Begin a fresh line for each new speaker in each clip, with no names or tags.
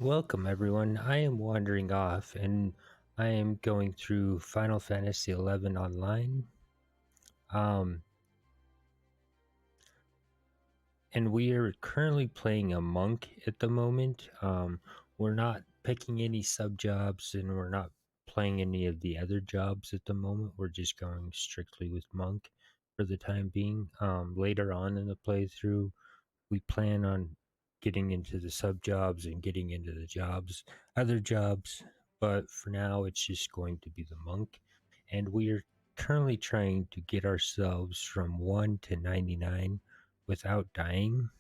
Welcome everyone. I am wandering off and I am going through Final Fantasy XI online. Um and we are currently playing a monk at the moment. We're not picking any sub jobs and we're not playing any of the other jobs at the moment. We're just going strictly with monk for the time being. Later on in the playthrough, we plan on getting into the sub jobs and getting into the other jobs, but for now it's just going to be the monk. And we are currently trying to get ourselves from 1 to 99 without dying.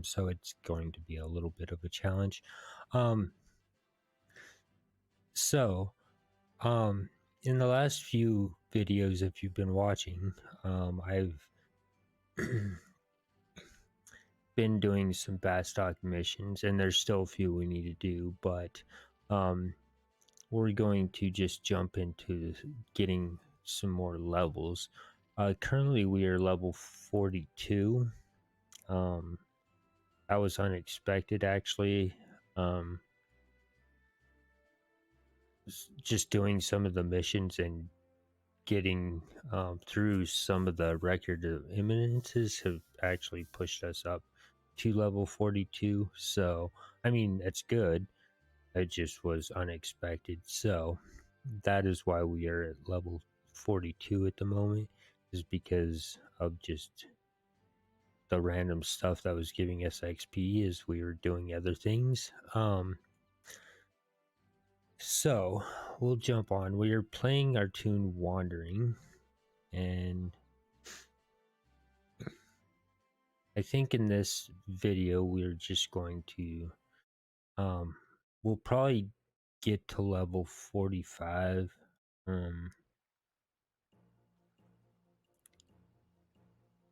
So it's going to be a little bit of a challenge. Um, so, um, in the last few videos, if you've been watching, I've been doing some fast stock missions, and there's still a few we need to do, but um, we're going to just jump into getting some more levels. Currently, we are level 42. Um, that was unexpected, actually. Um, just doing some of the missions and getting through some of the record of imminences have actually pushed us up to level 42. So, I mean, it's good. It just was unexpected. So, that is why we are at level 42 at the moment, is because of just the random stuff that was giving us XP as we were doing other things. So, we'll jump on. We are playing our tune Wandering, and I think in this video we're just going to we'll probably get to level 45.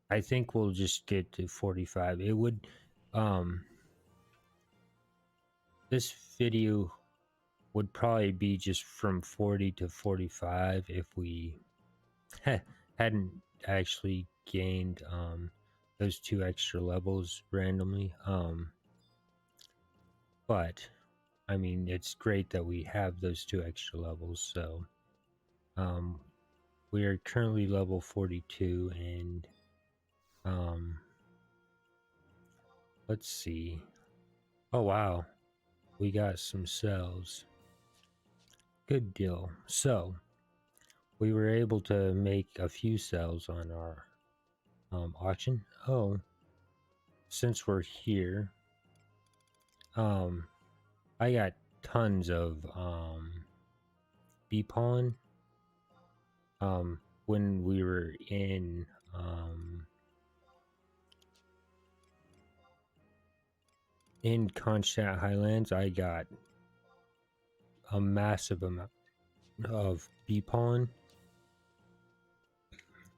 I think we'll just get to 45. It would this video would probably be just from 40 to 45 if we hadn't actually gained those 2 extra levels randomly. But I mean, it's great that we have those 2 extra levels. So we are currently level 42, and let's see. Oh wow, we got some cells. Good deal. So we were able to make a few cells on our auction. Oh, since we're here, I got tons of bee pollen. When we were in Conchtat Highlands, I got a massive amount of bee pollen.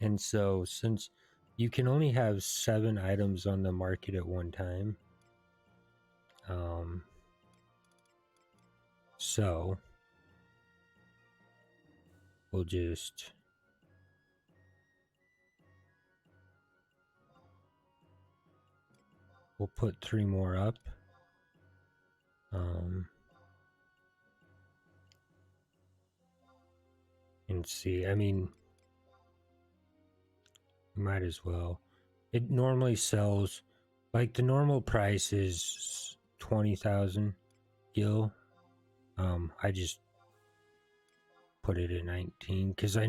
And so, since you can only have 7 items on the market at one time, so we'll just we'll put 3 more up. And see, I mean, might as well. It normally sells, like, the normal price is 20,000 gil. I just put it at 19 because I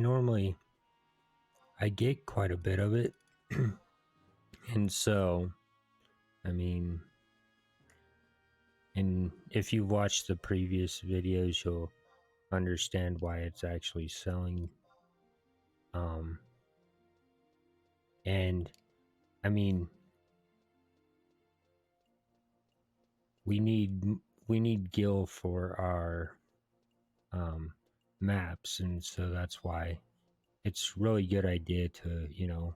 get quite a bit of it. And so, I mean, and if you watch the previous videos, you'll understand why it's actually selling. And I mean, we need gil for our maps, and so that's why it's really good idea to, you know,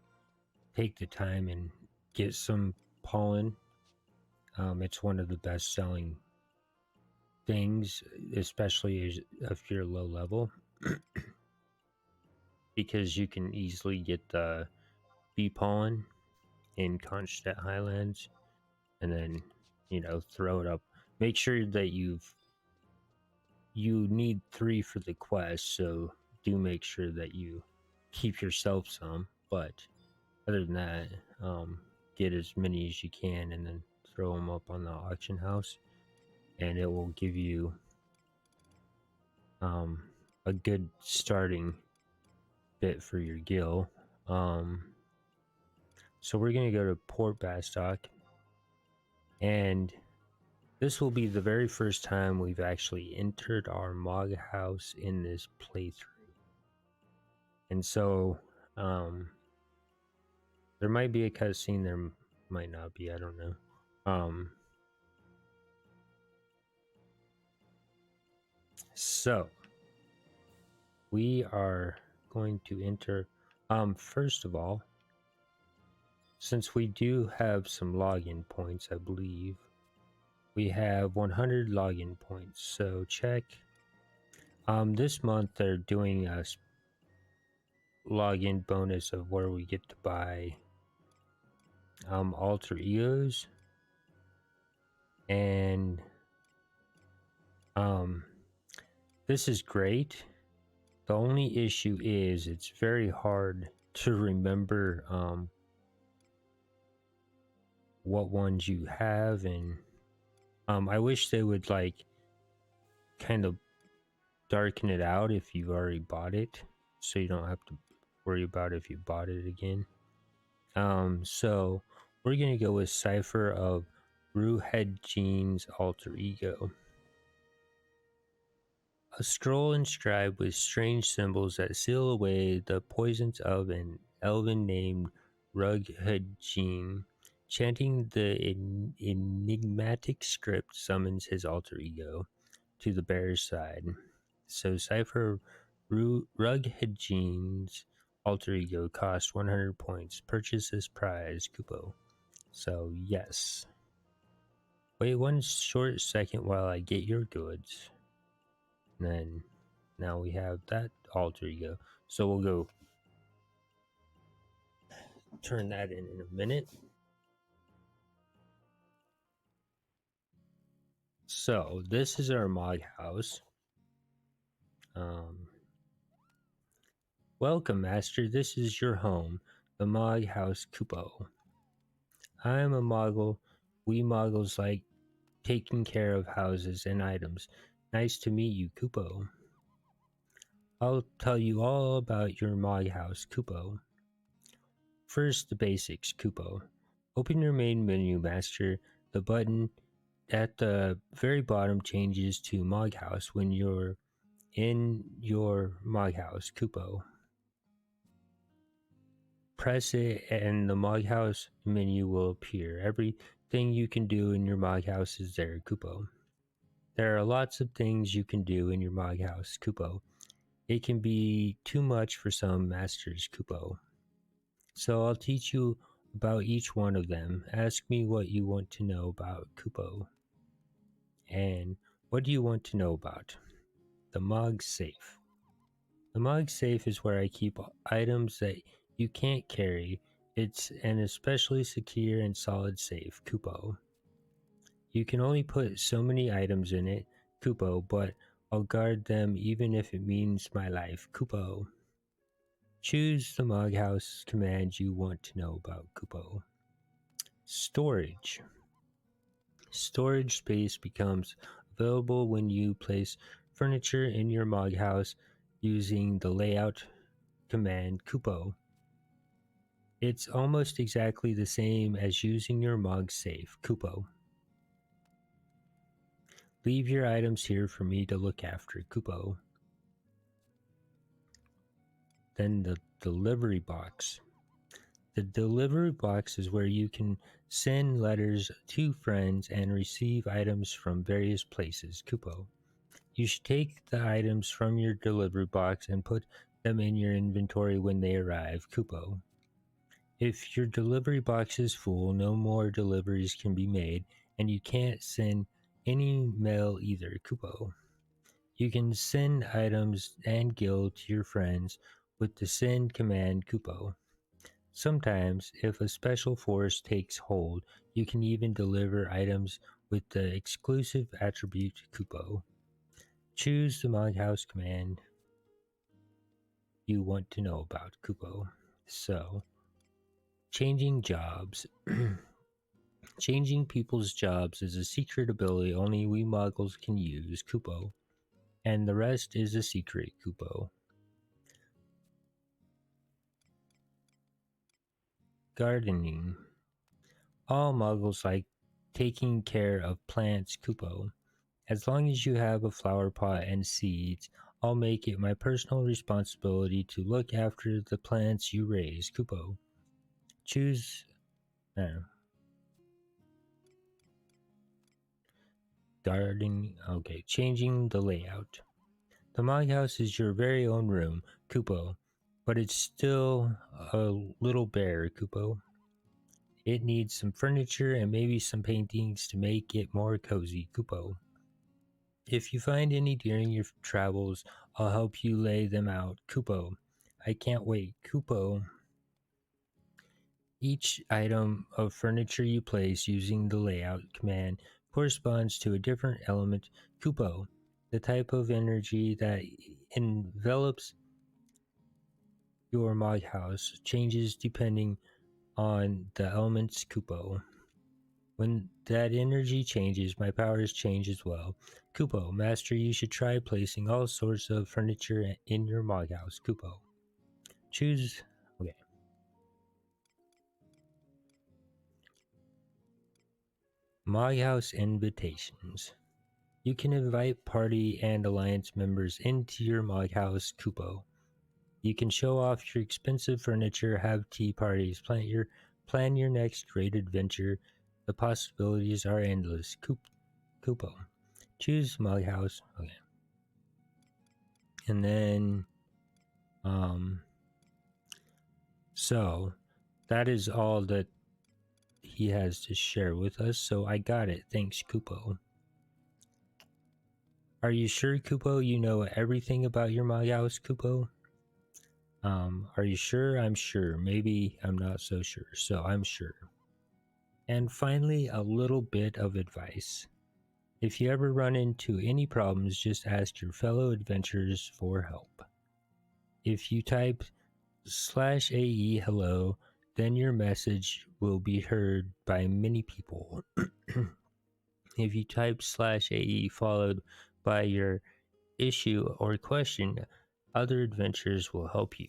take the time and get some pollen. It's one of the best selling things, especially if you're low level, because you can easily get the bee pollen in Conchtat Highlands and then, you know, throw it up make sure that you need 3 for the quest, so do make sure that you keep yourself some. But other than that, get as many as you can and then throw them up on the auction house, and it will give you a good starting bit for your gill. So we're gonna go to Port Bastock, and this will be the very first time we've actually entered our Mog house in this playthrough. And so, there might be a cutscene, there might not be, I don't know. So, we are going to enter, first of all, since we do have some login points, I believe, we have 100 login points, so check. This month they're doing a login bonus of where we get to buy alter egos, and this is great. The only issue is it's very hard to remember what ones you have, and I wish they would like kind of darken it out if you've already bought it, so you don't have to worry about if you bought it again. So we're gonna go with Cipher of Ruhead Jean's alter ego. A scroll inscribed with strange symbols that seal away the poisons of an elven named Rughead Jean. Chanting the enigmatic script summons his alter ego to the bear's side. So Cipher Rughead Jean's alter ego costs 100 points. Purchase this prize, Kupo. So yes. Wait one short second while I get your goods. And then now we have that alter ego. So we'll go turn that in a minute. So this is our mod house. Welcome, master. This is your home, the Mog House Kupo. I am a Moggle. We Moggles like taking care of houses and items. Nice to meet you, Kupo. I'll tell you all about your Mog House, Kupo. First, the basics, Kupo. Open your main menu, master. The button at the very bottom changes to Mog House when you're in your Mog House, Kupo. Press it and the Mog House menu will appear. Everything you can do in your Mog House is there, Kupo. There are lots of things you can do in your Mog House, Kupo. It can be too much for some masters, Kupo. So I'll teach you about each one of them. Ask me what you want to know about, Kupo. And what do you want to know about? The Mog Safe. The Mog Safe is where I keep items that you can't carry. It's an especially secure and solid safe, Kupo. You can only put so many items in it, Kupo, but I'll guard them even if it means my life, Kupo. Choose the Mog House command you want to know about, Kupo. Storage. Storage space becomes available when you place furniture in your Mog House using the layout command, Kupo. It's almost exactly the same as using your Mog Safe, Kupo. Leave your items here for me to look after, Kupo. Then the delivery box. The delivery box is where you can send letters to friends and receive items from various places, Kupo. You should take the items from your delivery box and put them in your inventory when they arrive, Kupo. If your delivery box is full, no more deliveries can be made, and you can't send any mail either, Kupo. You can send items and gil to your friends with the send command, Kupo. Sometimes, if a special force takes hold, you can even deliver items with the exclusive attribute Kupo. Choose the Moghouse command you want to know about Kupo. So, changing jobs. Changing people's jobs is a secret ability only we Moggles can use, Kupo. And the rest is a secret, Kupo. Gardening. All Moggles like taking care of plants, Kupo. As long as you have a flower pot and seeds, I'll make it my personal responsibility to look after the plants you raise, Kupo. Choose gardening. Okay, changing the layout. The Moghouse is your very own room, Kupo, but it's still a little bare, Kupo. It needs some furniture and maybe some paintings to make it more cozy, Kupo. If you find any during your travels, I'll help you lay them out, Kupo. I can't wait, Kupo. Each item of furniture you place using the layout command corresponds to a different element, Kupo. The type of energy that envelops your Moghouse changes depending on the element's Kupo. When that energy changes, my powers change as well. Kupo, Master, you should try placing all sorts of furniture in your Moghouse, Kupo. Choose. Okay. Moghouse invitations. You can invite party and alliance members into your Moghouse, Kupo. You can show off your expensive furniture, have tea parties, plan your next great adventure. The possibilities are endless. Kupo. Choose Moghouse. Okay. And then so that is all that he has to share with us. So I got it. Thanks, Kupo. Are you sure, Kupo, you know everything about your Moghouse, Kupo? Are you sure? I'm sure. Maybe I'm not so sure. So I'm sure. And finally, a little bit of advice. If you ever run into any problems, just ask your fellow adventurers for help. If you type /AE hello, then your message will be heard by many people. If you type /AE followed by your issue or question, other adventurers will help you.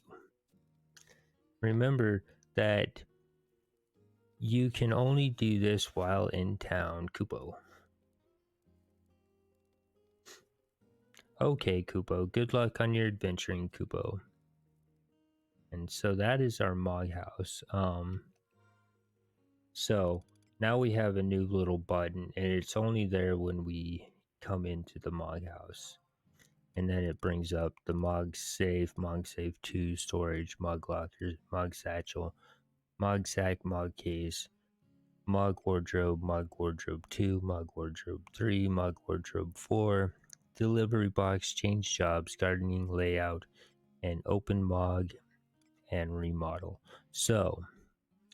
Remember that you can only do this while in town, Kupo. Okay, Kupo, good luck on your adventuring, Kupo. And so that is our Moghouse. So now we have a new little button, and it's only there when we come into the Moghouse. And then it brings up the Mog Safe 2, Storage, Mog Locker, Mog Satchel, Mog Sack, Mog Case, Mog Wardrobe 2, Mog Wardrobe 3, Mog Wardrobe 4, Delivery Box, Change Jobs, Gardening, Layout, and Open Mog and Remodel. So,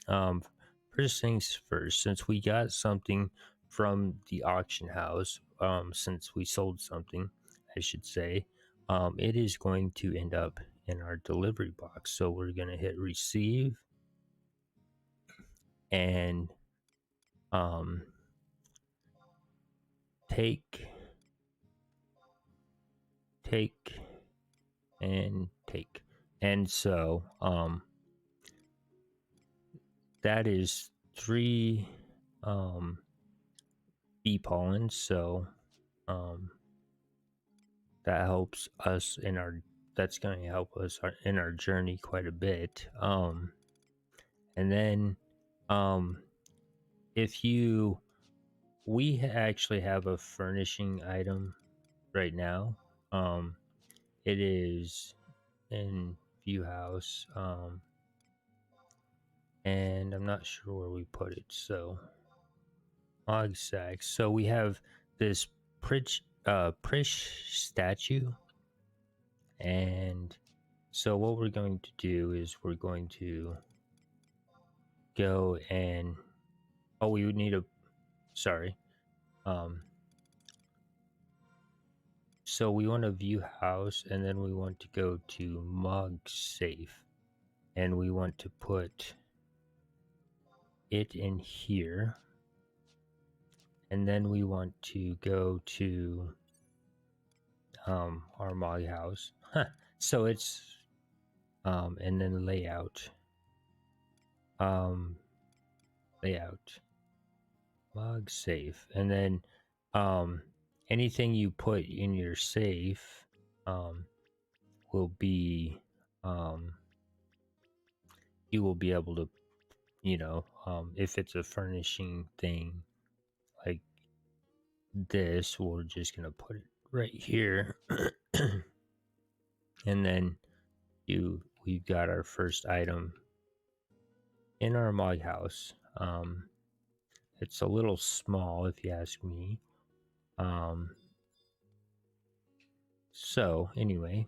first things first, since we got something from the auction house, since we sold something, I should say, it is going to end up in our delivery box. So we're going to hit receive and take and take. And so that is 3 bee pollen. So that helps us in our that's going to help us in our journey quite a bit. And then if you we actually have a furnishing item right now. It is in View House, and I'm not sure where we put it. So Og Sack. So we have this Prish statue, and so what we're going to do is we're going to go and we would need a sorry. Um, so we want to view house, and then we want to go to mug safe, and we want to put it in here, and then we want to go to our mug house. So it's and then layout, um, layout, mug safe, and then um, anything you put in your safe um, will be you will be able to, if it's a furnishing thing like this, we're just gonna put it right here. And then we've got our first item in our mug house. It's a little small if you ask me. So anyway,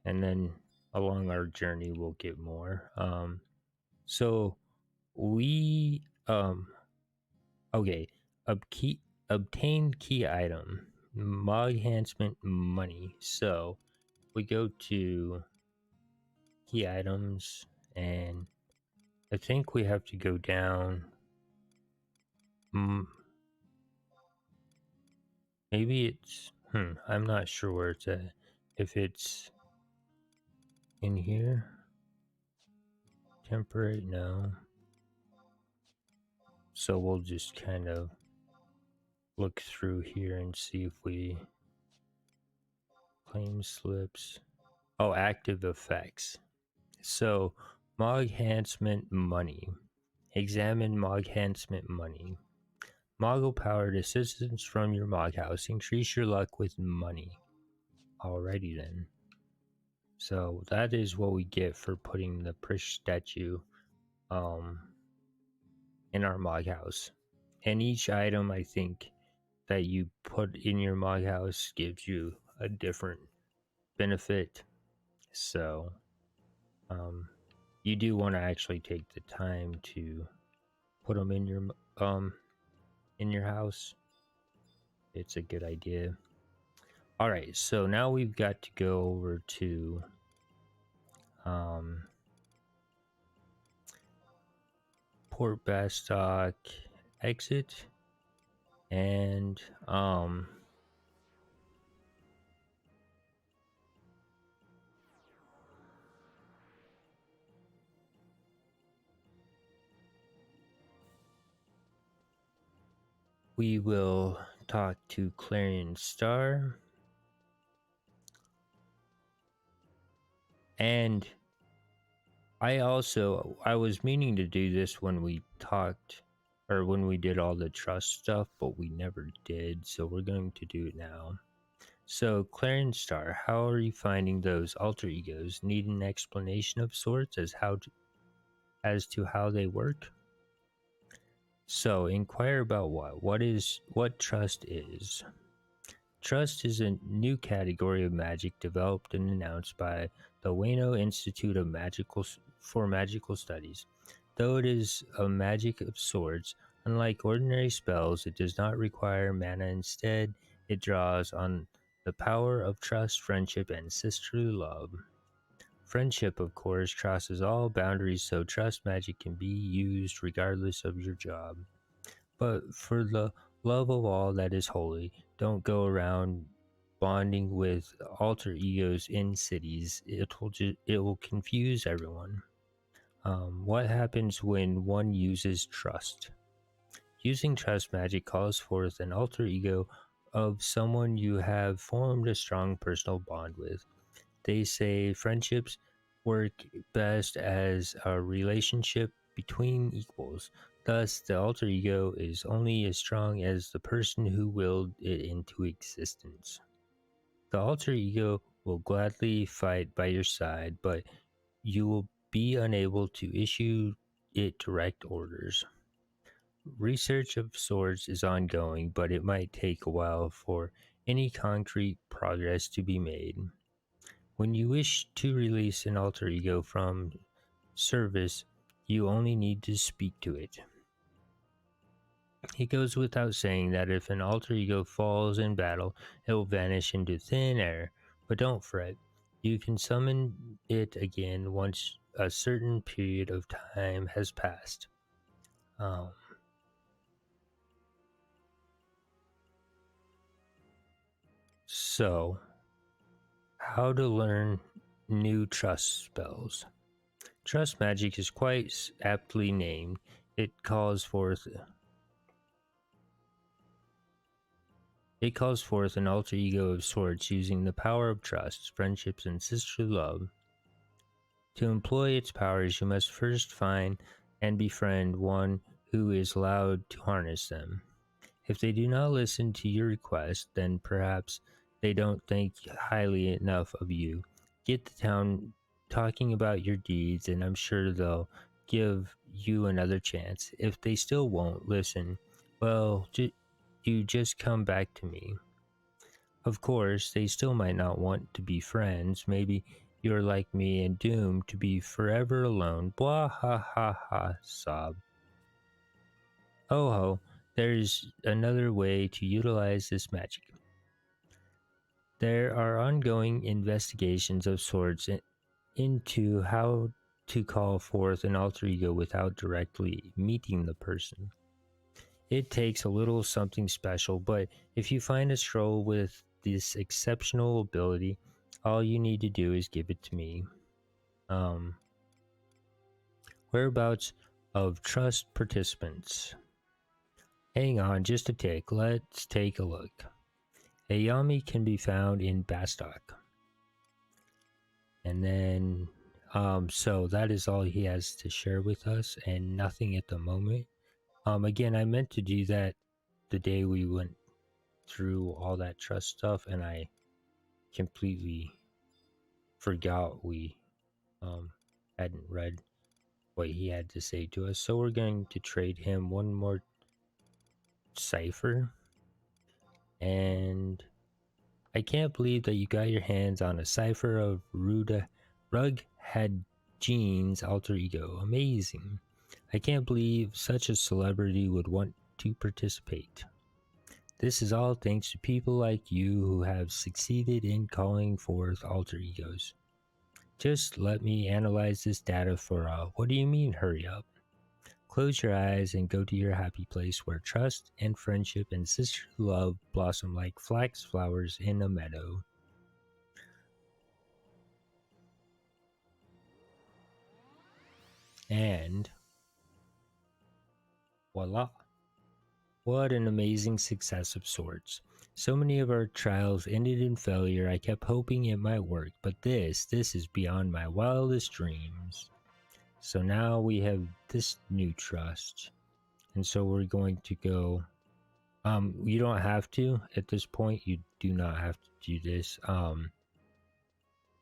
and then along our journey we'll get more. So we okay, obtain key item, mug enhancement money. So we go to key items, and I think we have to go down. Maybe it's I'm not sure where it's at. If it's in here, temporary, no. So we'll just kind of look through here and see if we claim slips. Oh, active effects. So mog enhancement money. Examine mog enhancement money. Moggle powered assistance from your mog house. Increase your luck with money. Alrighty then. So that is what we get for putting the Prish statue in our mog house. And each item I think that you put in your mog house gives you a different benefit. So you do want to actually take the time to put them in your house. It's a good idea. All right, so now we've got to go over to Port Bastock exit, and we will talk to Clarion Star. And I was meaning to do this when we talked, or when we did all the trust stuff, but we never did, so we're going to do it now. So, Clarion Star, how are you finding those alter egos? Need an explanation of sorts as to how they work? So, inquire about what trust is. Trust is a new category of magic developed and announced by the Wano Institute for Magical Studies. Though it is a magic of sorts, unlike ordinary spells, it does not require mana. Instead, it draws on the power of trust, friendship, and sisterly love. Friendship, of course, crosses all boundaries, so trust magic can be used regardless of your job. But for the love of all that is holy, don't go around bonding with alter egos in cities. It will confuse everyone. What happens when one uses trust? Using trust magic calls forth an alter ego of someone you have formed a strong personal bond with. They say friendships work best as a relationship between equals. Thus, the alter ego is only as strong as the person who willed it into existence. The alter ego will gladly fight by your side, but you will be unable to issue it direct orders. Research of sorts is ongoing, but it might take a while for any concrete progress to be made. When you wish to release an alter ego from service, you only need to speak to it. It goes without saying that if an alter ego falls in battle, it will vanish into thin air. But don't fret, you can summon it again once a certain period of time has passed. So, how to learn new trust spells. Trust magic is quite aptly named. It calls forth an alter ego of sorts using the power of trust, friendships, and sisterly love. To employ its powers, you must first find and befriend one who is allowed to harness them. If they do not listen to your request, then perhaps they don't think highly enough of you. Get the town talking about your deeds, and I'm sure they'll give you another chance. If they still won't listen, well, you just come back to me. Of course, they still might not want to be friends. Maybe you're like me and doomed to be forever alone. Blah ha ha ha, sob. Oh ho, there's another way to utilize this magic. There are ongoing investigations of sorts into how to call forth an alter ego without directly meeting the person. It takes a little something special, but if you find a scroll with this exceptional ability, all you need to do is give it to me. Whereabouts of trust participants. Hang on just a tick, let's take a look. Ayami can be found in Bastok. And then, so that is all he has to share with us, and nothing at the moment. Again, I meant to do that the day we went through all that trust stuff, and I completely forgot we hadn't read what he had to say to us. So we're going to trade him one more cipher, and I can't believe that you got your hands on a cipher of Rughead Jean's alter ego. Amazing. I can't believe such a celebrity would want to participate. This is all thanks to people like you who have succeeded in calling forth alter egos. Just let me analyze this data for what do you mean hurry up? Close your eyes and go to your happy place where trust and friendship and sisterly love blossom like flax flowers in a meadow. And voila! What an amazing success of sorts. So many of our trials ended in failure. I kept hoping it might work, but this is beyond my wildest dreams. So now we have this new trust. And so we're going to go, you don't have to at this point, you do not have to do this,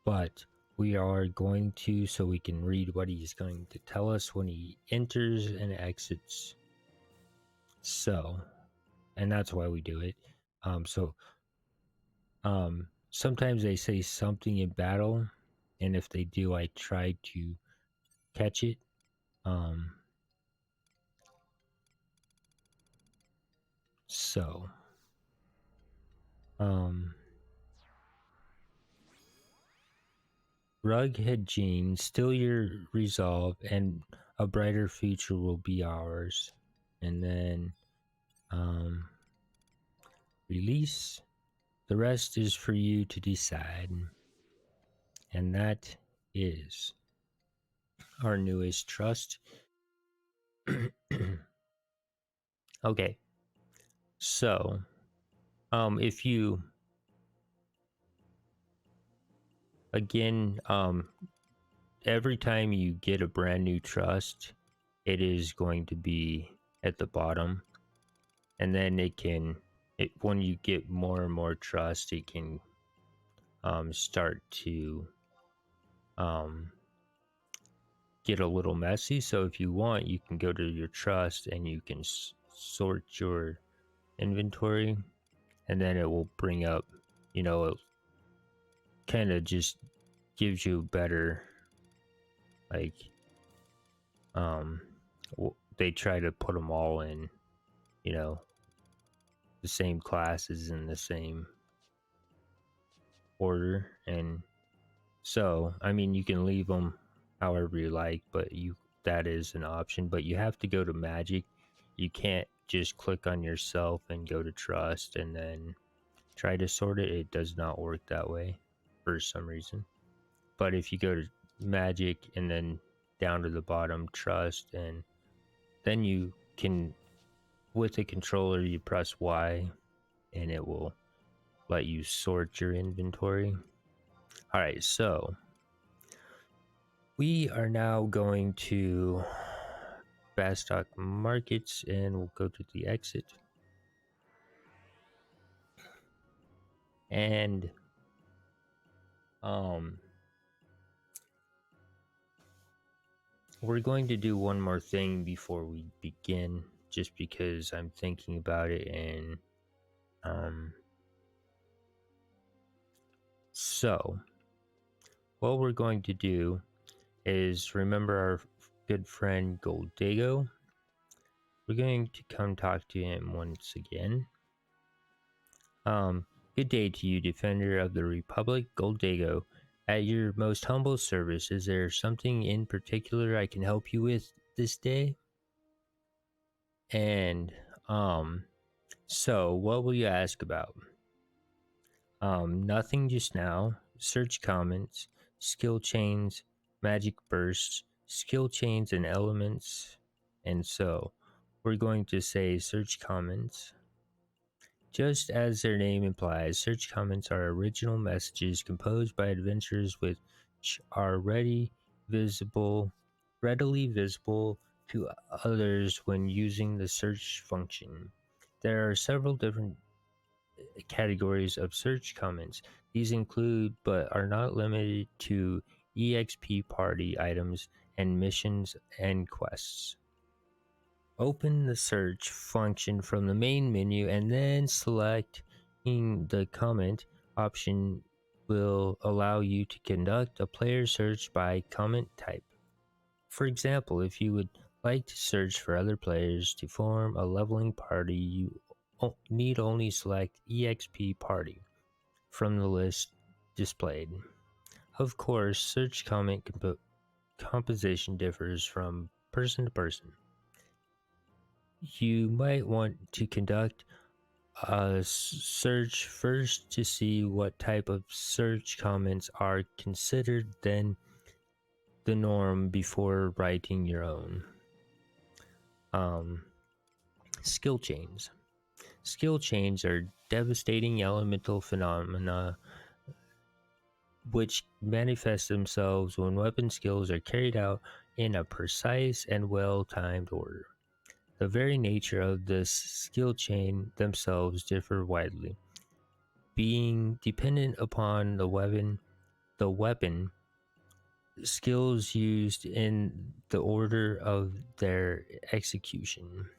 but we are going to, so we can read what he's going to tell us when he enters and exits. So, and that's why we do it. Sometimes they say something in battle, and if they do, I try to catch it. So, Rughead Jean, still your resolve, and a brighter future will be ours. And then, release. The rest is for you to decide. And that is our newest trust. Okay. So, if you again, every time you get a brand new trust, it is going to be at the bottom, and then when you get more and more trust, it can start to get a little messy. So if you want, you can go to your trust and you can sort your inventory, and then it will bring up, it kind of just gives you better, like, they try to put them all in, the same classes in the same order. And so, I mean, you can leave them however you like, but that is an option. But you have to go to Magic. You can't just click on yourself and go to Trust and then try to sort it. It does not work that way for some reason. But if you go to Magic and then down to the bottom, Trust, and then you can, with the controller, you press Y and it will let you sort your inventory. All right, so we are now going to fast stock markets and we'll go to the exit. And we're going to do one more thing before we begin, just because I'm thinking about it. And so what we're going to do is remember our good friend Goldego. We're going to come talk to him once again. Good day to you, Defender of the Republic, Goldego. At your most humble service, is there something in particular I can help you with this day? And, so what will you ask about? Nothing just now. Search comments, skill chains, magic bursts, skill chains and elements. And so, we're going to say search comments. Just as their name implies, search comments are original messages composed by adventurers which are readily visible to others when using the search function. There are several different categories of search comments. These include, but are not limited to, EXP party items and missions and quests. Open the search function from the main menu and then selecting the comment option will allow you to conduct a player search by comment type. For example, if you would like to search for other players to form a leveling party, you need only select EXP party from the list displayed. Of course, search comment composition differs from person to person. You might want to conduct a search first to see what type of search comments are considered then the norm before writing your own. Skill chains. Skill chains are devastating elemental phenomena which manifest themselves when weapon skills are carried out in a precise and well-timed order. The very nature of the skill chain themselves differ widely, being dependent upon the weapon skills used in the order of their execution.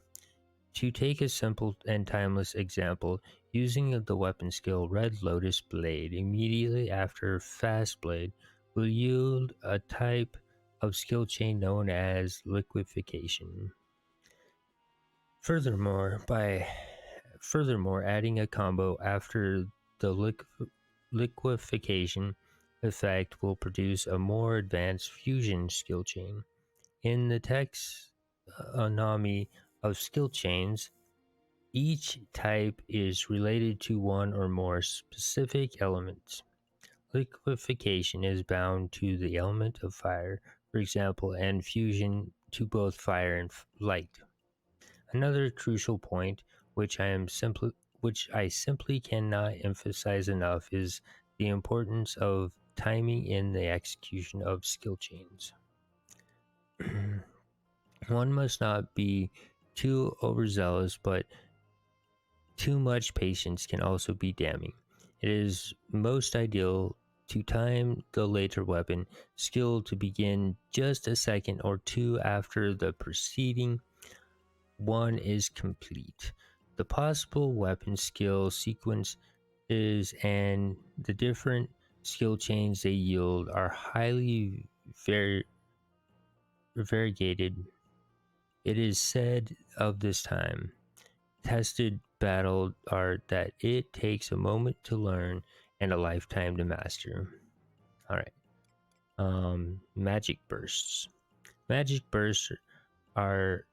To take a simple and timeless example, using the weapon skill Red Lotus Blade immediately after Fast Blade will yield a type of skill chain known as liquefaction. Furthermore, adding a combo after the liquefaction effect will produce a more advanced fusion skill chain. In the taxonomy of skill chains, each type is related to one or more specific elements. Liquefaction is bound to the element of fire, for example, and fusion to both fire and light. Another crucial point, which I simply cannot emphasize enough, is the importance of timing in the execution of skill chains. One must not be too overzealous, but too much patience can also be damning. It is most ideal to time the later weapon skill to begin just a second or two after the preceding one is complete. The possible weapon skill sequences and the different skill chains they yield are highly variegated. It is said of this time, tested battle art that it takes a moment to learn and a lifetime to master. All right. Magic bursts. Magic bursts are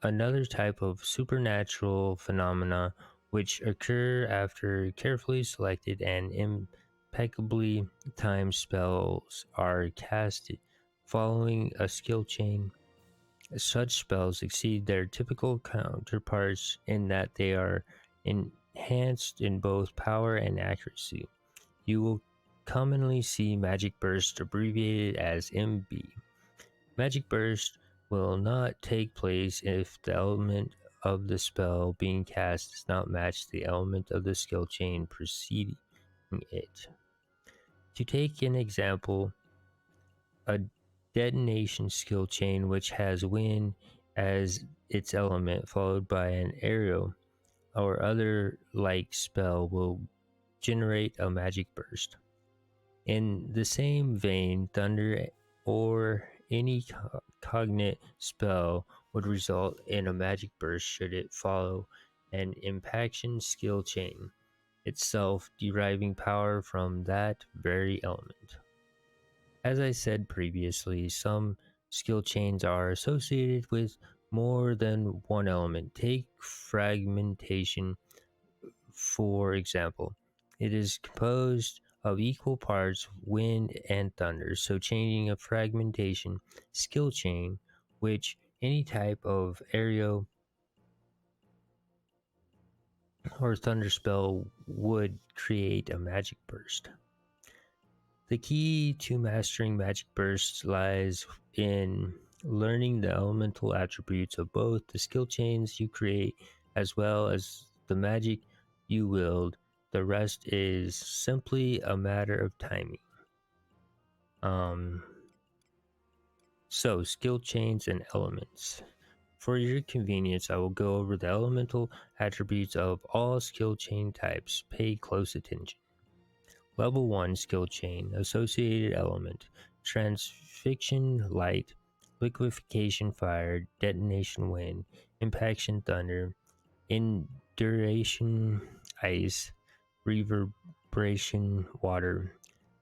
another type of supernatural phenomena which occur after carefully selected and impeccably timed spells are casted following a skill chain. Such spells exceed their typical counterparts in that they are enhanced in both power and accuracy. You will commonly see Magic Burst abbreviated as MB. Magic Burst will not take place if the element of the spell being cast does not match the element of the skill chain preceding it. To take an example, a detonation skill chain which has wind as its element, followed by an arrow or other like spell, will generate a magic burst. In the same vein, thunder or any cognate spell would result in a magic burst should it follow an impaction skill chain, itself deriving power from that very element. As I said previously, some skill chains are associated with more than one element. Take fragmentation, for example. It is composed of equal parts wind and thunder, so changing a fragmentation skill chain, which any type of aerial or thunder spell would create a magic burst. The key to mastering magic bursts lies in learning the elemental attributes of both the skill chains you create as well as the magic you wield. The rest is simply a matter of timing. Um, so, skill chains and elements. For your convenience, I will go over the elemental attributes of all skill chain types. Pay close attention. Level 1 skill chain, associated element, transfixion light, liquefaction fire, detonation wind, impaction thunder, induration ice, reverberation water,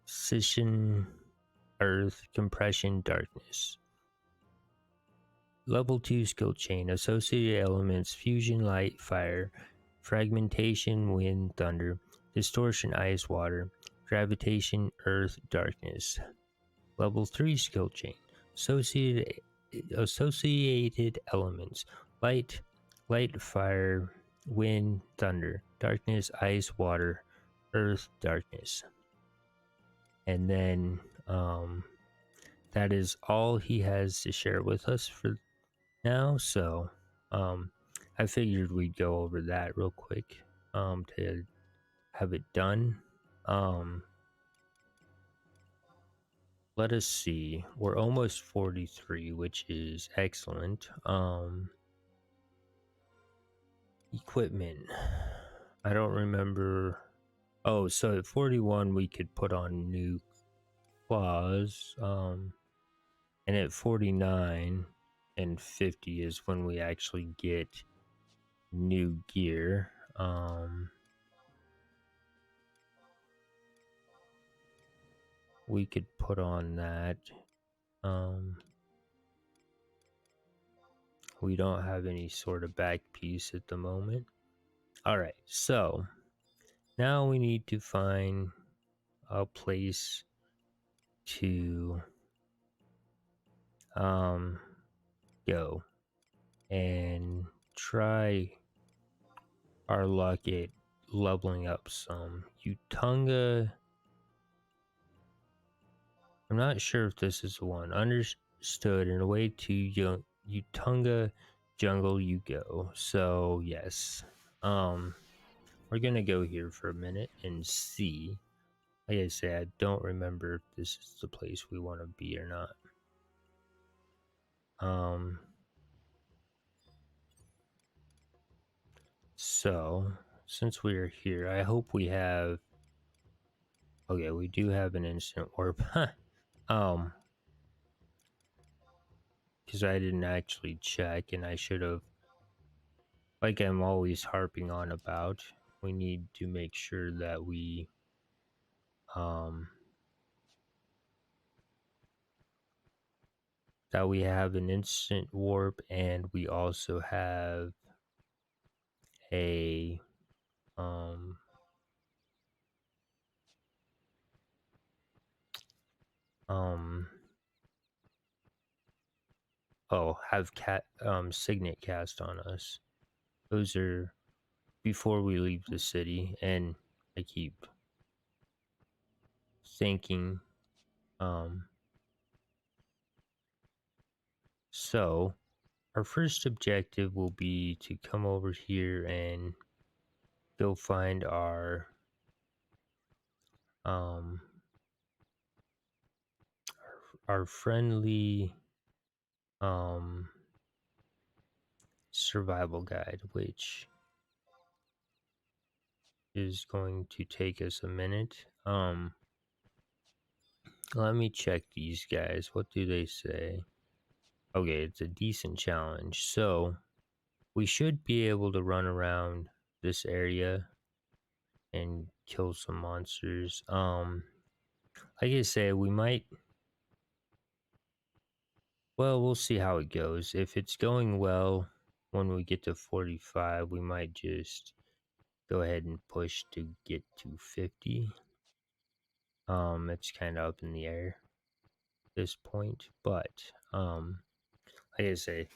scission earth, compression darkness. Level 2 skill chain, associated elements, fusion light fire, fragmentation wind thunder, distortion ice water, gravitation earth darkness. Level 3 skill chain, associated elements, light fire, wind thunder, darkness ice water, earth darkness. And then that is all he has to share with us for now, so I figured we'd go over that real quick to have it done. Let us see, we're almost 43, which is excellent. Equipment, I don't remember. Oh, so at 41 we could put on new claws, and at 49 and 50 is when we actually get new gear. We could put on that. We don't have any sort of back piece at the moment. All right, so now we need to find a place to go and try our luck at leveling up some. Utunga, I'm not sure if this is the one. Understood, in a way to Utunga jungle you go. So yes, we're gonna go here for a minute and see. Like I said, I don't remember if this is the place we want to be or not. So since we're here, I hope we have. Okay, we do have an instant orb. Because I didn't actually check, and I should have like I'm always harping on about, we need to make sure that um we have an instant warp, and we also have a um um have signet cast on us. Those are before we leave the city, and I keep thinking um so our first objective will be to come over here and go find um our friendly um survival guide, which is going to take us a minute. Let me check these guys. What do they say? Okay, it's a decent challenge. So we should be able to run around this area and kill some monsters. Like I say, we might. Well, we'll see how it goes. If it's going well, when we get to 45, we might just go ahead and push to get to 50. It's kind of up in the air at this point, but like I say,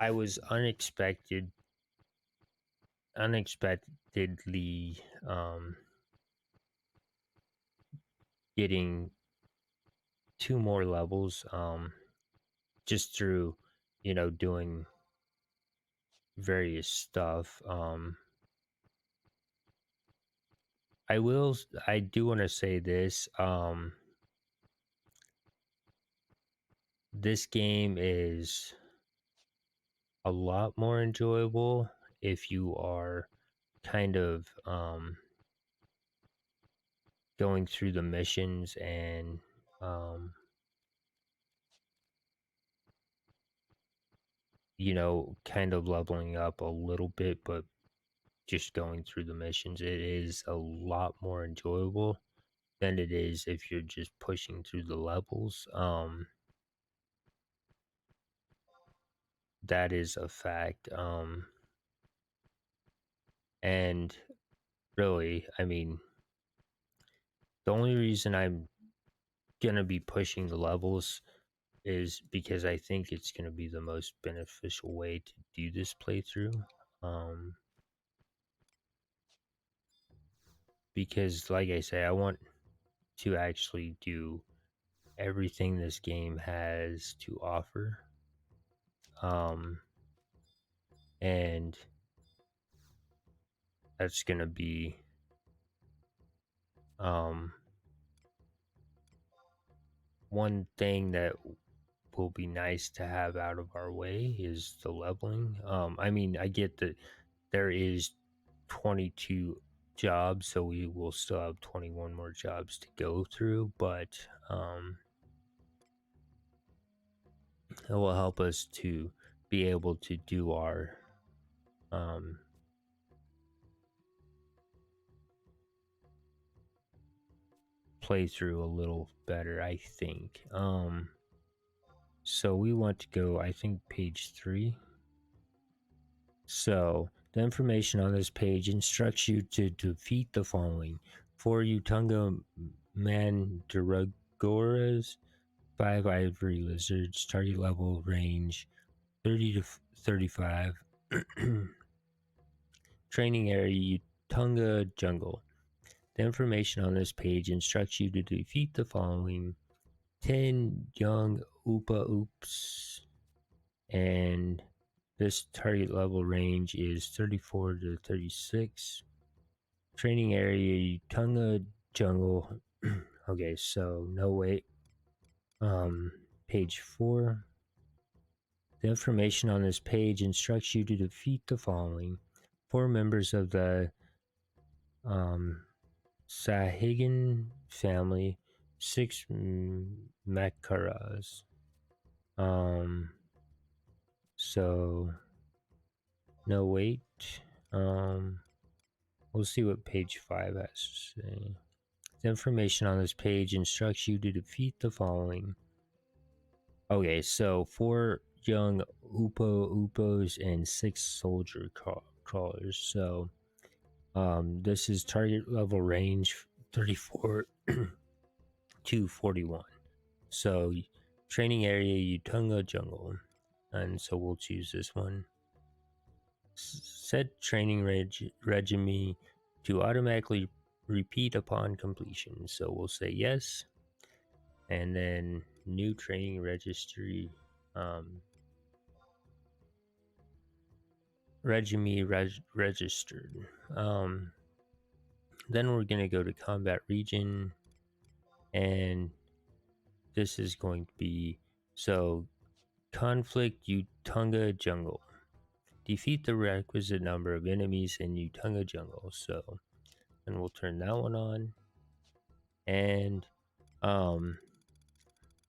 I was unexpectedly getting 2 more levels just through doing various stuff. I do want to say this. This game is a lot more enjoyable if you are kind of going through the missions and um kind of leveling up a little bit, but just going through the missions. It is a lot more enjoyable than it is if you're just pushing through the levels. That is a fact. And really, I mean, the only reason I'm gonna be pushing the levels is because I think it's gonna be the most beneficial way to do this playthrough. Um, because, like I say, I want to actually do everything this game has to offer. Um, and that's gonna be um one thing that will be nice to have out of our way is the leveling. I mean, I get that there is 22 jobs, so we will still have 21 more jobs to go through, but it will help us to be able to do our um, playthrough a little better, I think. So we want to go, I think, page 3. So the information on this page instructs you to defeat the following: 4 Utunga Mandragoras, 5 Ivory Lizards, target level range 30 to 35. Training area Utunga Jungle. The information on this page instructs you to defeat the following: 10 young Oopa Oops, and this target level range is 34 to 36. Training area Utunga Jungle. Okay, so no wait. Page 4. The information on this page instructs you to defeat the following: 4 members of the Sahigan family, 6 Makaras. So No, wait. We'll see what page 5 has to say. The information on this page instructs you to defeat the following. Okay, so 4 young Upos and 6 soldier crawlers. So this is target level range 34 to 41. So training area Utunga Jungle, and so we'll choose this one. Set training regime to automatically repeat upon completion. So we'll say yes, and then new training registry regime registered. Then we're gonna go to combat region, and this is going to be so conflict Utunga Jungle. Defeat the requisite number of enemies in Utunga Jungle. So, and we'll turn that one on. And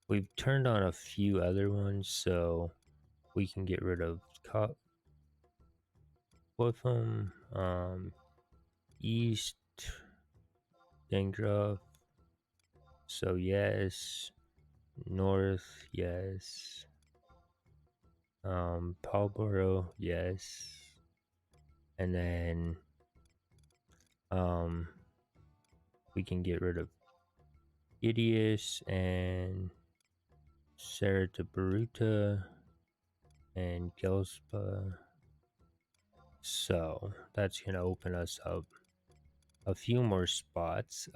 we've turned on a few other ones, so we can get rid of Wolfham, East, Dengrove. So yes, North, yes. Palboro, yes. And then we can get rid of Idius and Saratabaruta and Gelspa. So that's gonna open us up a few more spots.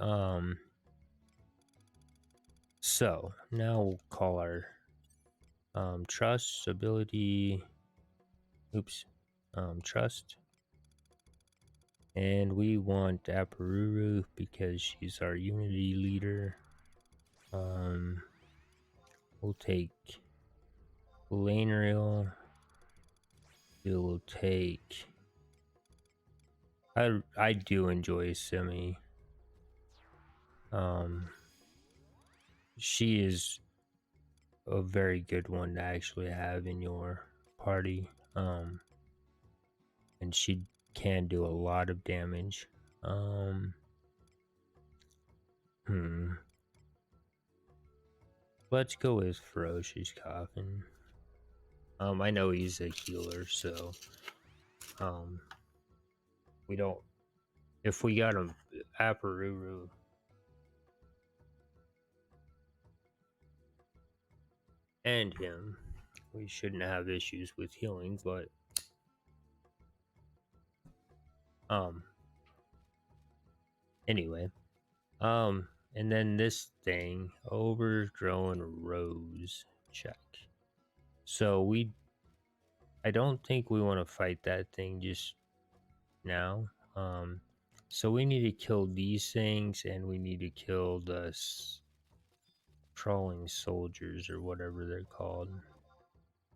So now we'll call our trust ability. Trust. And we want Aparuru because she's our unity leader. We'll take Lanerial. We will take. I do enjoy Simi. She is a very good one to actually have in your party. And she can do a lot of damage. Let's go with Ferocious Coffin. I know he's a healer, so we don't. If we got him Aparuru and him, we shouldn't have issues with healing, but anyway. And then this thing, overgrown rose check. So I don't think we want to fight that thing just now. So we need to kill these things, and we need to kill the crawling soldiers or whatever they're called.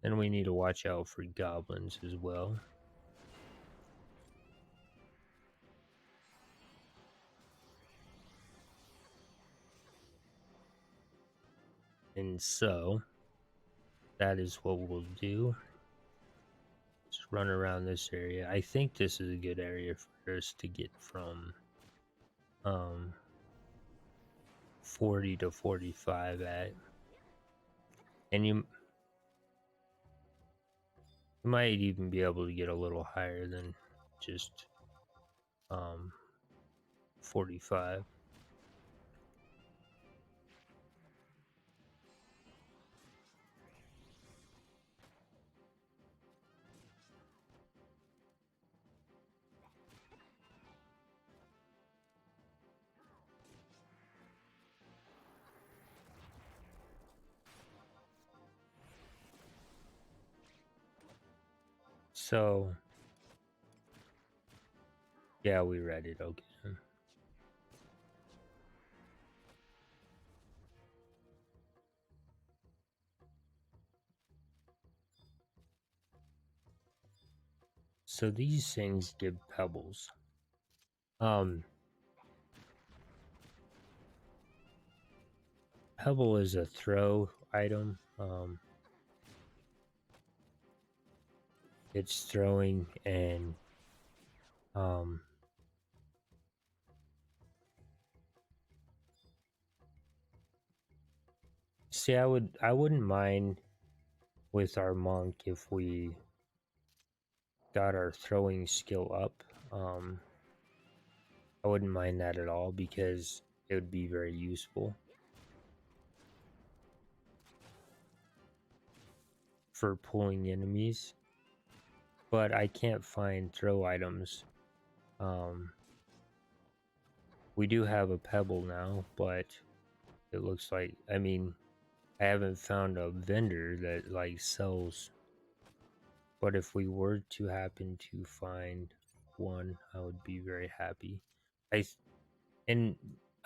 And we need to watch out for goblins as well. And so that is what we'll do. Just run around this area. I think this is a good area for us to get from 40 to 45 at. And you might even be able to get a little higher than just 45. So yeah, we read it. Okay. So these things give pebbles. Pebble is a throw item. it's throwing, and um see, I wouldn't mind with our monk if we got our throwing skill up. I wouldn't mind that at all because it would be very useful for pulling enemies. But I can't find throw items. Um, we do have a pebble now, but it looks like, I mean, I haven't found a vendor that like sells. But if we were to happen to find one, I would be very happy. And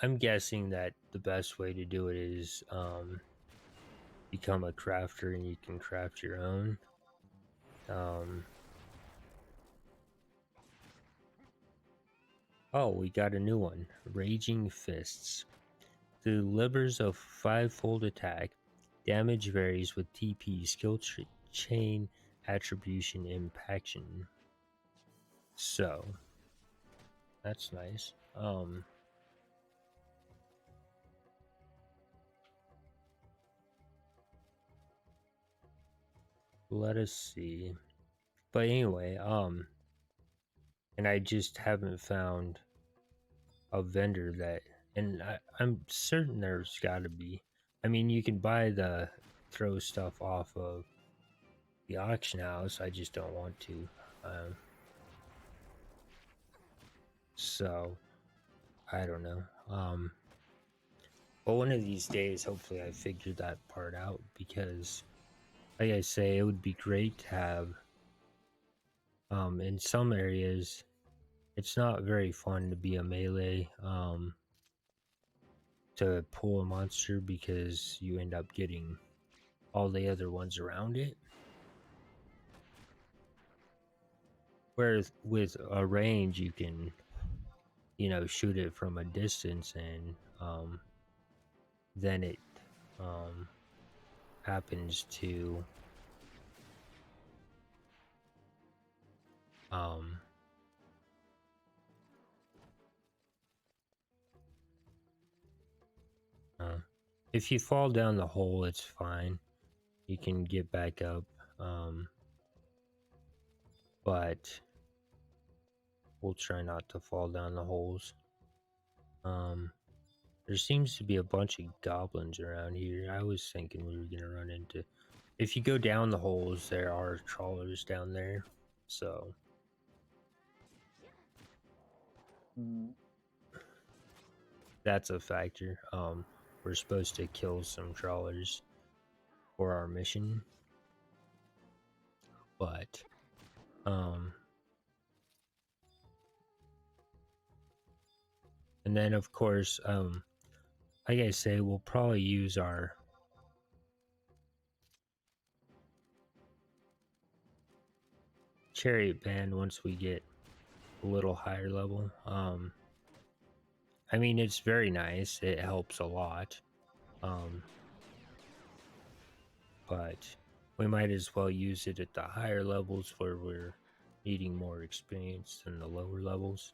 I'm guessing that the best way to do it is become a crafter and you can craft your own. Oh, we got a new one. Raging Fists. Delivers a 5-fold attack. Damage varies with TP, skill chain, attribution, impaction. So, that's nice. Let us see. But anyway, and I just haven't found a vendor that, and I'm certain there's got to be. I mean, you can buy the throw stuff off of the auction house. I just don't want to. So I don't know. But one of these days, hopefully, I figure that part out because, like I say, it would be great to have. In some areas, it's not very fun to be a melee. To pull a monster because you end up getting all the other ones around it. Whereas with a range, you can, shoot it from a distance, and then it um, happens to um, if you fall down the hole, it's fine. You can get back up, but we'll try not to fall down the holes. There seems to be a bunch of goblins around here. I was thinking we were gonna run into. If you go down the holes, there are trawlers down there, so that's a factor. We're supposed to kill some trawlers for our mission, but and then of course, like I say, we'll probably use our chariot band once we get a little higher level. I mean, it's very nice. It helps a lot. But we might as well use it at the higher levels where we're needing more experience than the lower levels.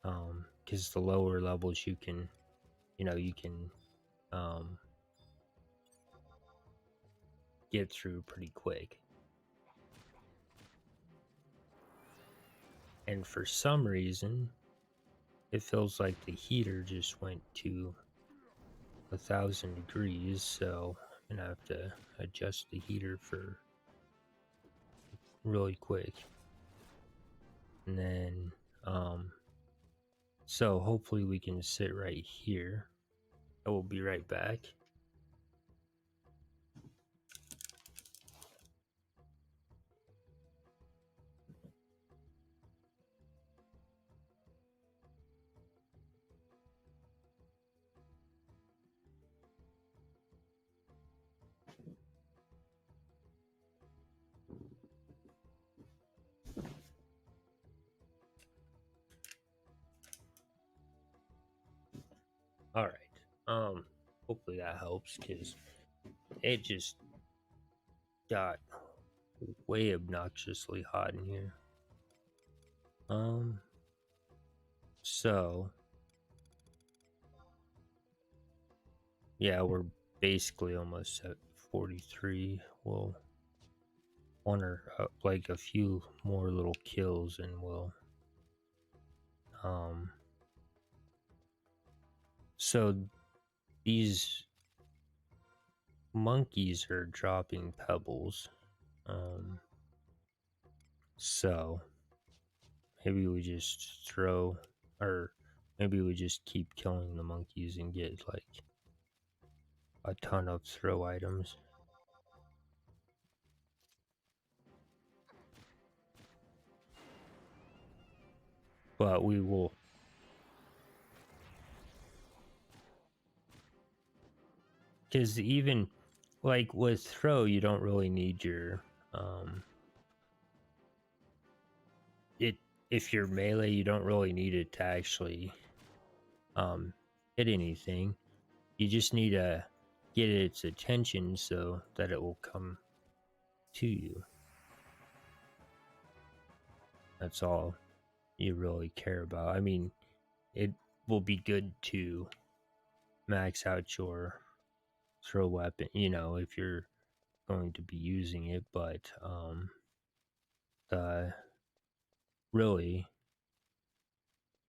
Because the lower levels you can um, get through pretty quick. And for some reason, it feels like the heater just went to 1,000 degrees, so I'm gonna have to adjust the heater for really quick. And then, so hopefully we can sit right here. I will be right back. All right. Hopefully that helps because it just got way obnoxiously hot in here. So yeah, we're basically almost at 43. We'll want like a few more little kills, and we'll so these monkeys are dropping pebbles. So maybe we just throw, or maybe we just keep killing the monkeys and get like a ton of throw items. But we will, because even like with throw, you don't really need your it if you're melee, you don't really need it to actually hit anything. You just need to get its attention so that it will come to you. That's all you really care about. I mean, it will be good to max out your throw weapon, you know, if you're going to be using it, but the really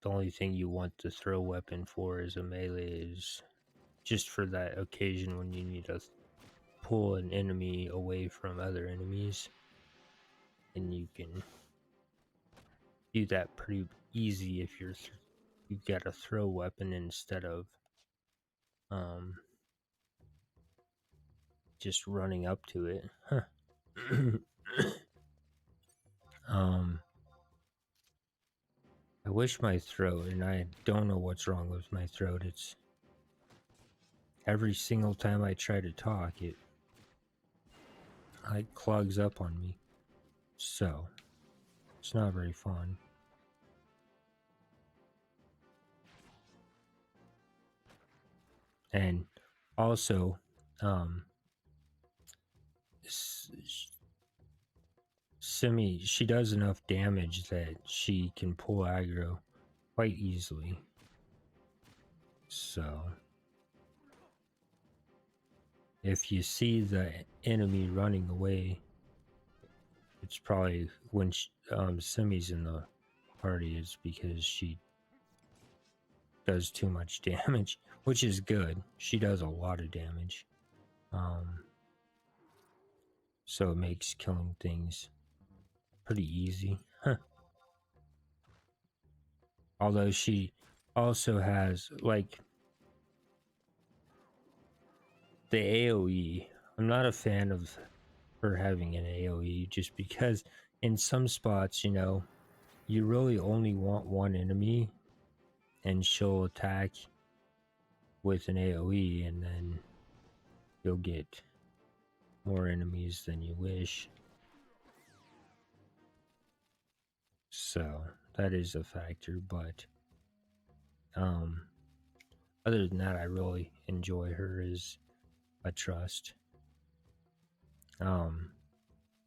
the only thing you want the throw weapon for as a melee is just for that occasion when you need to pull an enemy away from other enemies, and you can do that pretty easy if you've got a throw weapon instead of just running up to it. Huh. I wish my throat, and I don't know what's wrong with my throat. It's every single time I try to talk, it like clogs up on me. So it's not very fun. And also, Simi, she does enough damage that she can pull aggro quite easily. So if you see the enemy running away, it's probably when Simi's in the party, it's because she does too much damage, which is good. She does a lot of damage. So it makes killing things pretty easy. Huh. Although she also has like the AoE. I'm not a fan of her having an AoE just because in some spots, you know, you really only want one enemy and she'll attack with an AoE, and then you'll get more enemies than you wish. So that is a factor, but other than that, I really enjoy her as a trust.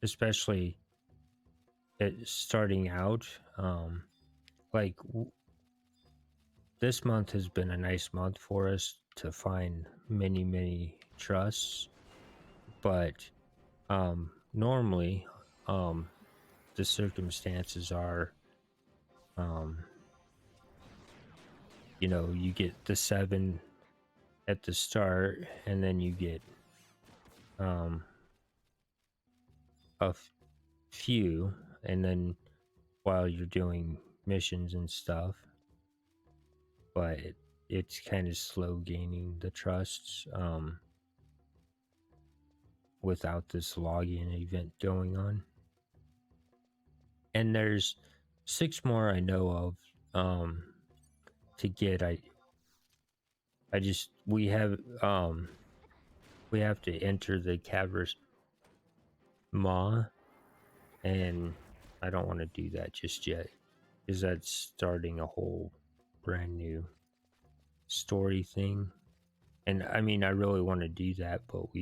Especially at starting out, like this month has been a nice month for us to find many trusts, but normally the circumstances are you know, you get the 7 at the start, and then you get a few, and then while you're doing missions and stuff, but it's kind of slow gaining the trusts without this login event going on. And there's 6 more I know of to get. I just we have to enter the Cadverse Maw, and I don't want to do that just yet because that's starting a whole brand new story thing. And I mean, I really want to do that, but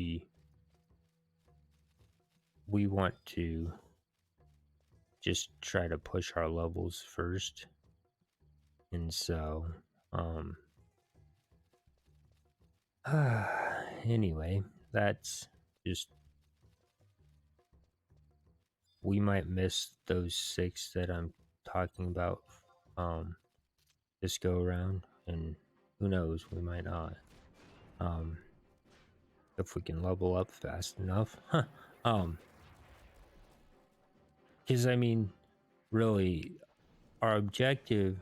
we want to just try to push our levels first. And so, anyway, that's just, we might miss those 6 that I'm talking about this go around, and who knows, we might not. If we can level up fast enough. Because I mean, really, our objective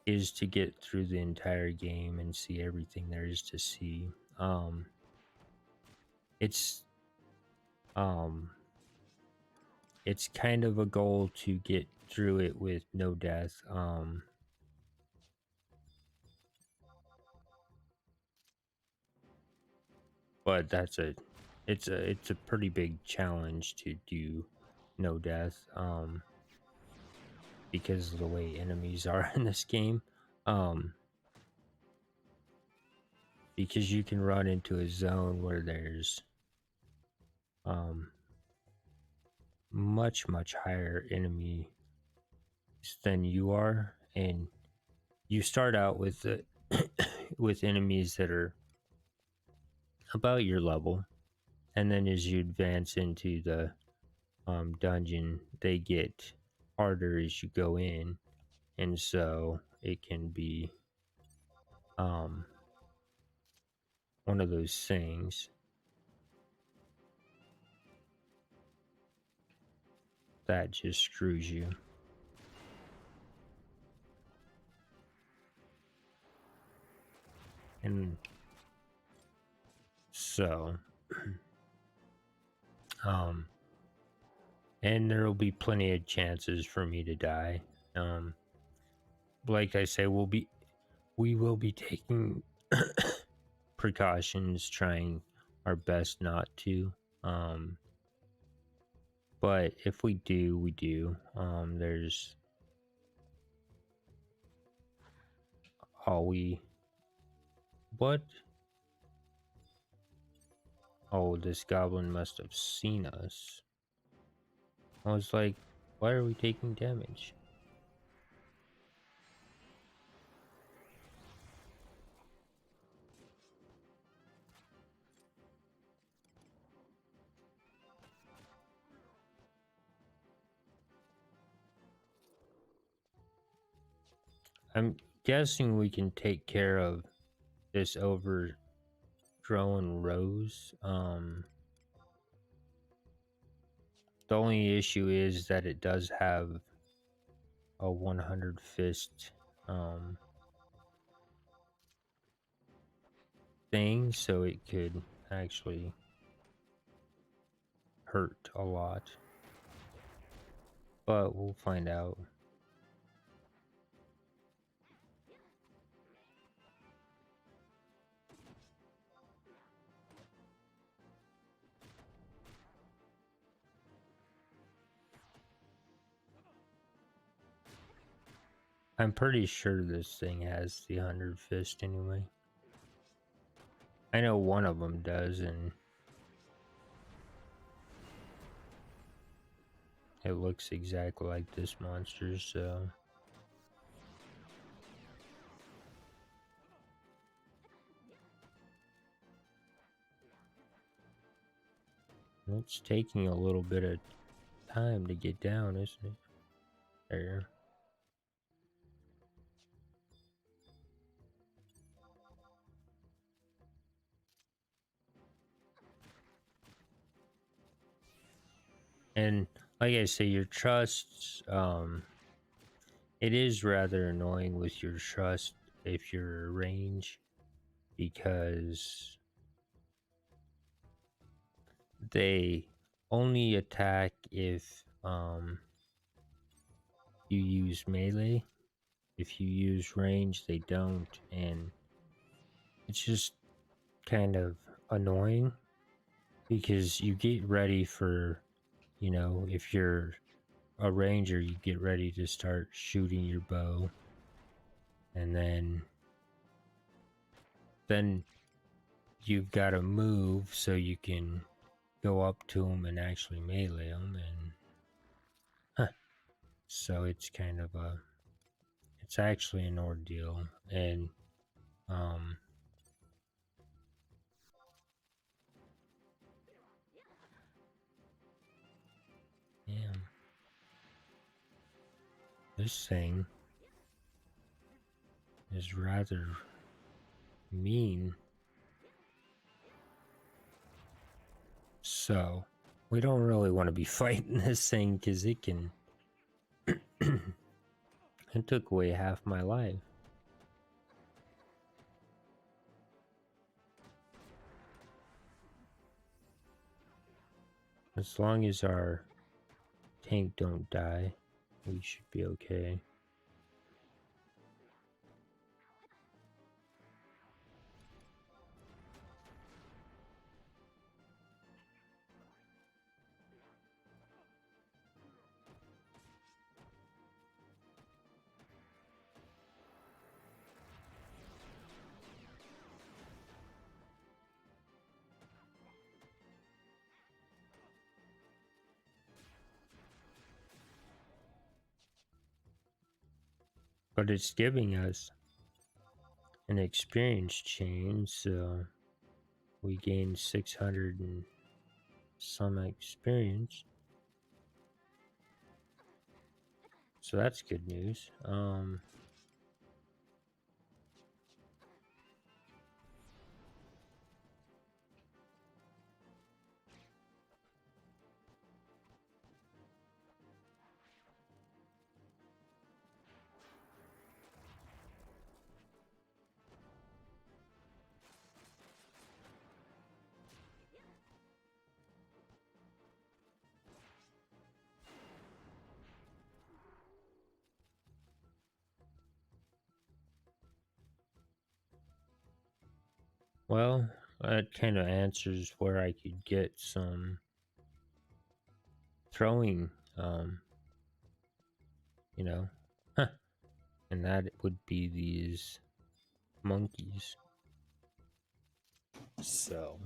is to get through the entire game and see everything there is to see. It's it's kind of a goal to get through it with no death. But it's a pretty big challenge to do no death. Because of the way enemies are in this game. Because you can run into a zone where there's much higher enemies than you are, and you start out with the with enemies that are about your level, and then as you advance into the dungeon, they get harder as you go in, and so it can be one of those things that just screws you. And so and there will be plenty of chances for me to die. Like I say, we will be taking precautions, trying our best not to. But if we do, we do. There's what? Oh, this goblin must have seen us. I was like, why are we taking damage? I'm guessing we can take care of this overgrown rose. The only issue is that it does have a 100 fist thing, so it could actually hurt a lot. But we'll find out. I'm pretty sure this thing has the 100 fist anyway. I know one of them does, and it looks exactly like this monster, so it's taking a little bit of time to get down, isn't it? There. And like I say, your trust, it is rather annoying with your trust if you're range, because they only attack if you use melee. If you use range, they don't, and it's just kind of annoying because you get ready for, you know, if you're a ranger, you get ready to start shooting your bow, and then you've got to move so you can go up to them and actually melee them, and so it's kind of it's actually an ordeal, and um, yeah, this thing is rather mean. So we don't really want to be fighting this thing because it can. It took away half my life. As long as our tank don't die, we should be okay. But it's giving us an experience chain, so we gained 600 and some experience. So that's good news. Well, that kind of answers where I could get some throwing, you know, and that would be these monkeys. So,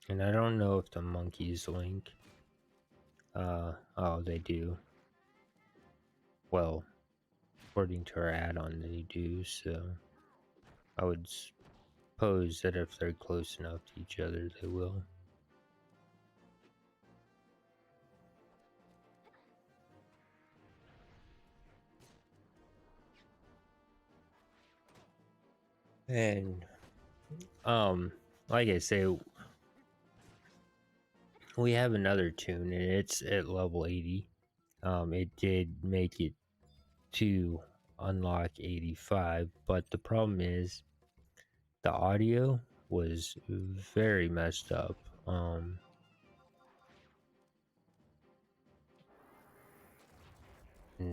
and I don't know if the monkeys link. Oh, they do. Well, according to our add-on, they do. So, I would suppose that if they're close enough to each other, they will. And like I say, we have another tune, and it's at level 80. It did make it to unlock 85, but the problem is the audio was very messed up. And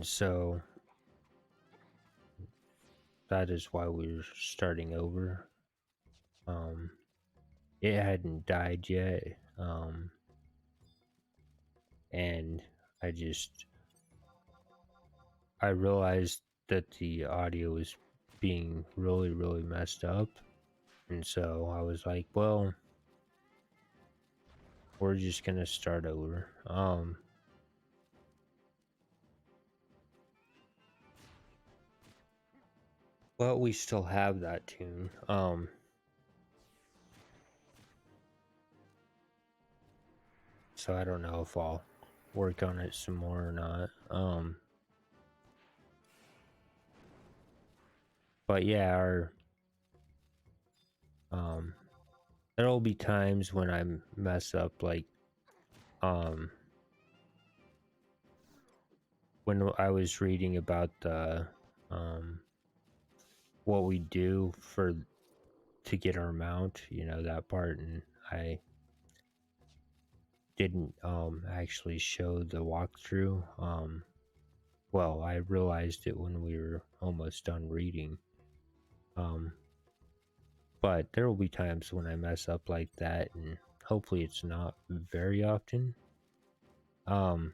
so that is why we're starting over. It hadn't died yet. And I just I realized that the audio was being really messed up, and so I was like, well, we're just gonna start over. Well, we still have that tune. So I don't know if I'll work on it some more or not. But yeah, our there'll be times when I mess up, like when I was reading about the what we do for to get our mount, you know, that part, and I didn't actually show the walkthrough. Well, I realized it when we were almost done reading. But there will be times when I mess up like that, and hopefully it's not very often. But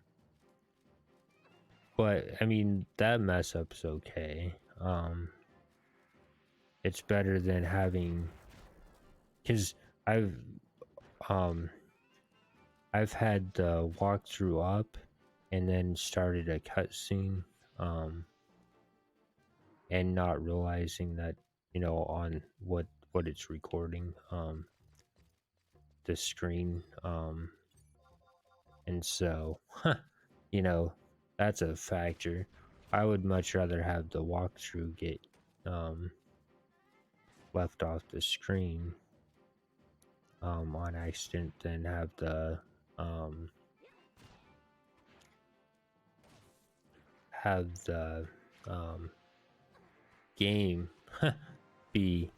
I mean, that mess up's okay. It's better than having, because I've um I've had the walkthrough up and then started a cutscene, and not realizing that, on what it's recording, the screen, and so, you know, that's a factor. I would much rather have the walkthrough get um left off the screen on accident than um have the um game be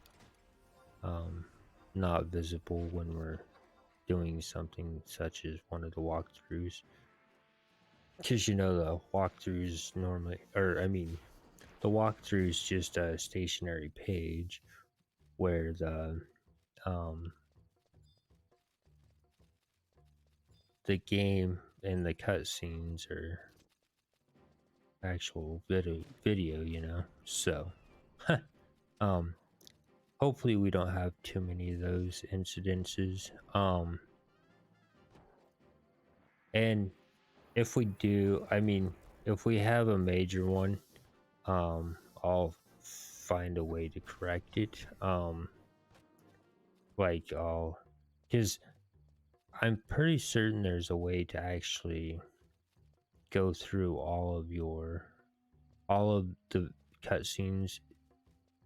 um not visible when we're doing something such as one of the walkthroughs, because the walkthroughs normally, or I mean, the walkthrough is just a stationary page where um the game and the cutscenes are actual video, so um hopefully we don't have too many of those incidences, and if we do, I mean, if we have a major one, I'll find a way to correct it, like I'll, because I'm pretty certain there's a way to actually go through all of the cutscenes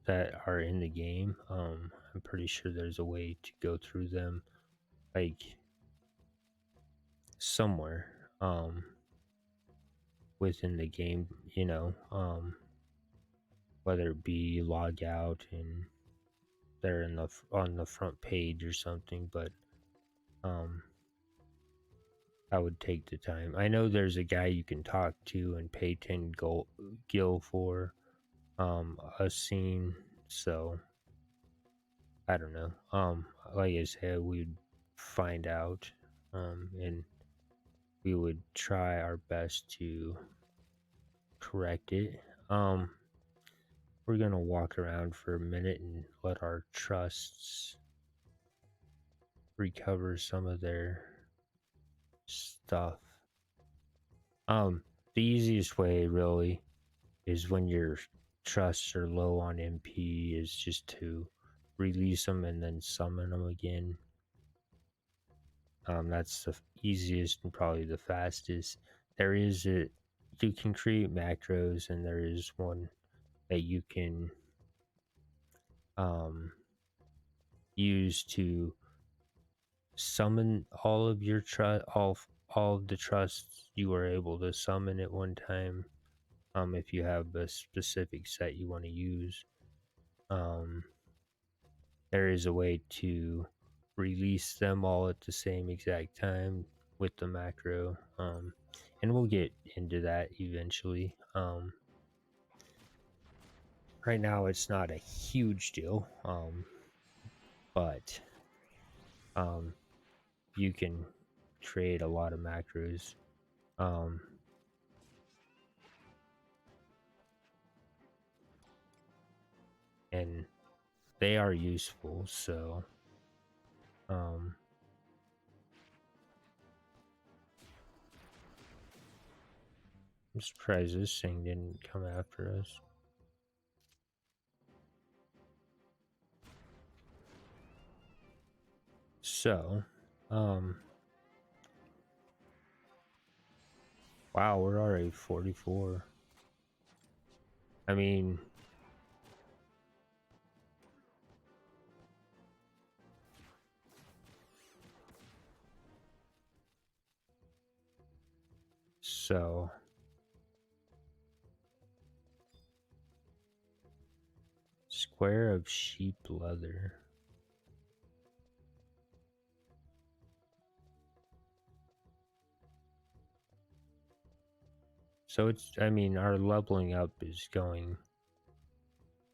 that are in the game. I'm pretty sure there's a way to go through them, like, somewhere within the game, whether it be log out and they're on the front page or something, but um I would take the time. I know there's a guy you can talk to and pay 10 gil for a scene, so I don't know. Like I said, we'd find out, and we would try our best to correct it. We're gonna walk around for a minute and let our trusts recover some of their stuff. The easiest way really is when your trusts are low on MP is just to release them and then summon them again. That's the easiest and probably the fastest. There is a You can create macros, and there is one that you can um use to summon all of your all of the trusts you were able to summon at one time. If you have a specific set you want to use, um, there is a way to release them all at the same exact time with the macro. And we'll get into that eventually. Right now it's not a huge deal, but um, you can create a lot of macros. Um, and they are useful, so um, I'm surprised this thing didn't come after us. So, wow, we're already 44. I mean, so square of sheep leather. So I mean, our leveling up is going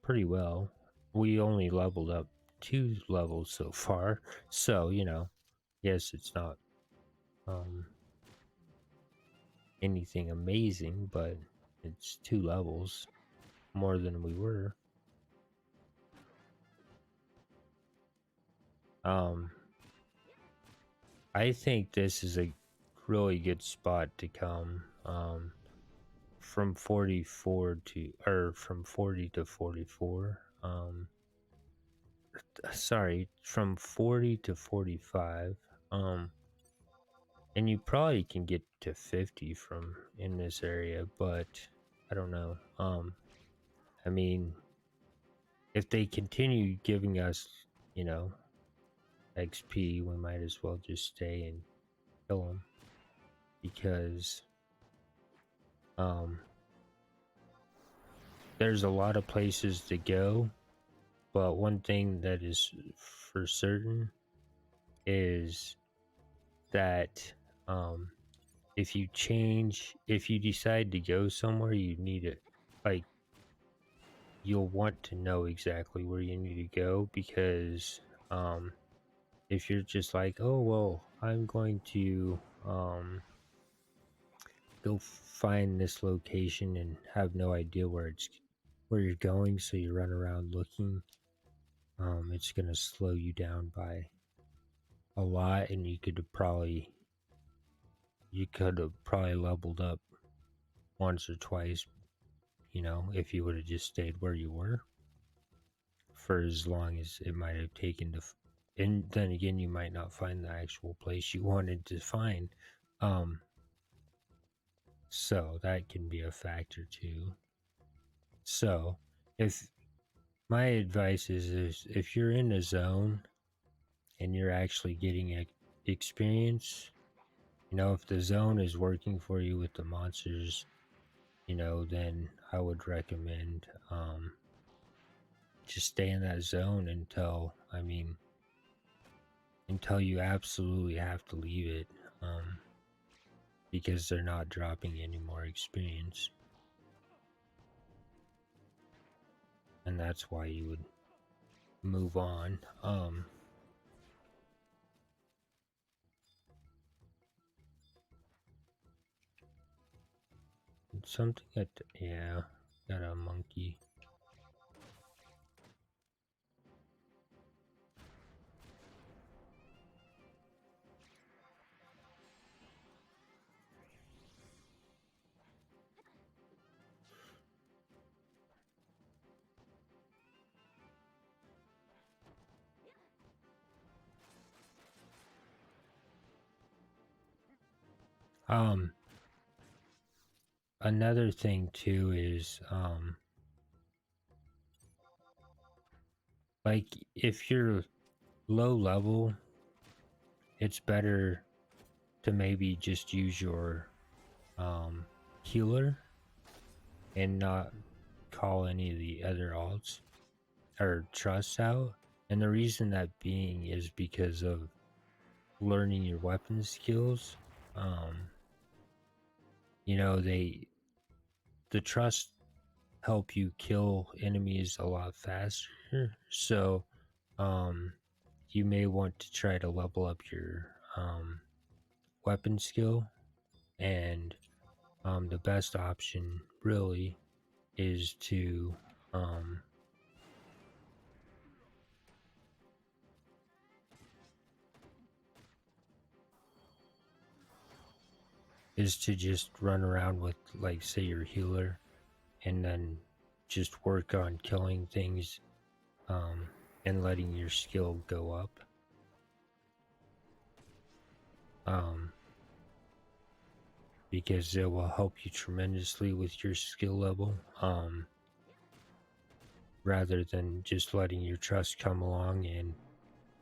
pretty well. we only leveled up 2 levels so far, so yes, it's not um anything amazing, but it's 2 levels more than we were. I think this is a really good spot to come. From 44 to, or from 40 to 44. Sorry, from 40 to 45. And you probably can get to 50 from in this area, but I don't know. I mean, if they continue giving us, you know, XP, we might as well just stay and kill them, because there's a lot of places to go, but one thing that is for certain is that if you decide to go somewhere, you need it, like, you'll want to know exactly where you need to go, because if you're just like, oh well, I'm going to go find this location and have no idea where you're going, so you run around looking, it's gonna slow you down by a lot, and you could have probably leveled up once or twice, if you would have just stayed where you were for as long as it might have taken and then again, you might not find the actual place you wanted to find. So that can be a factor too. So if my advice is if you're in a zone and you're actually getting experience, if the zone is working for you with the monsters, then I would recommend just stay in that zone until you absolutely have to leave it, because they're not dropping any more experience, and that's why you would move on. Something that, yeah, got a monkey. Another thing too is like, if you're low level, it's better to maybe just use your healer and not call any of the other alts or trusts out. And the reason that being is because of learning your weapon skills. The trusts help you kill enemies a lot faster. So you may want to try to level up your weapon skill, and the best option really is to um, just run around with, like, say, your healer, and then just work on killing things, and letting your skill go up, because it will help you tremendously with your skill level, rather than just letting your trust come along and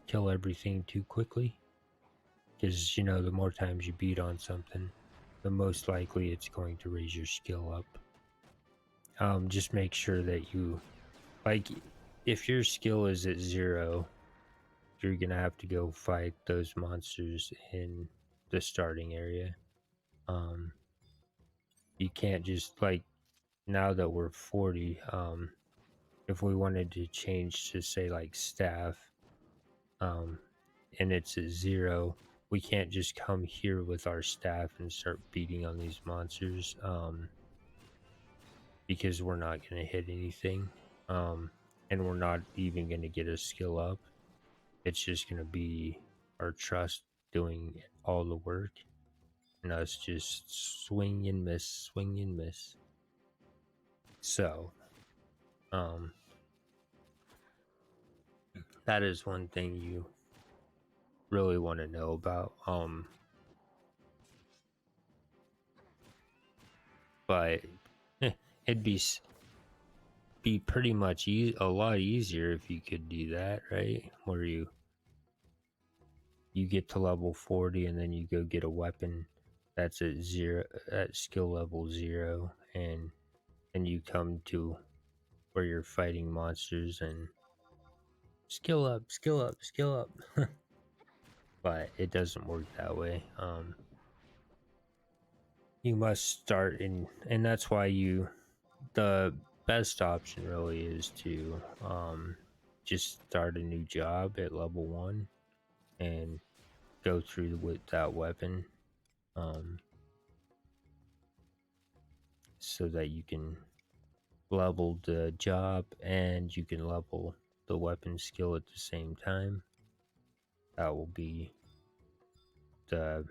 kill everything too quickly. Because the more times you beat on something, the most likely it's going to raise your skill up. Just make sure that you, like, if your skill is at 0, you're gonna have to go fight those monsters in the starting area. You can't just, like, now that we're 40, if we wanted to change to say like staff, and it's a 0, we can't just come here with our staff and start beating on these monsters, because we're not going to hit anything, and we're not even going to get a skill up. It's just going to be our trust doing all the work and us just swing and miss, swing and miss. So that is one thing you really want to know about. But it'd be pretty much a lot easier if you could do that, right? Where you get to level 40 and then you go get a weapon that's at 0, at skill level 0, and you come to where you're fighting monsters and skill up, skill up, skill up. But it doesn't work that way. You must start in, and that's why the best option really is to just start a new job at level 1 and go through with that weapon, so that you can level the job and you can level the weapon skill at the same time. That will be the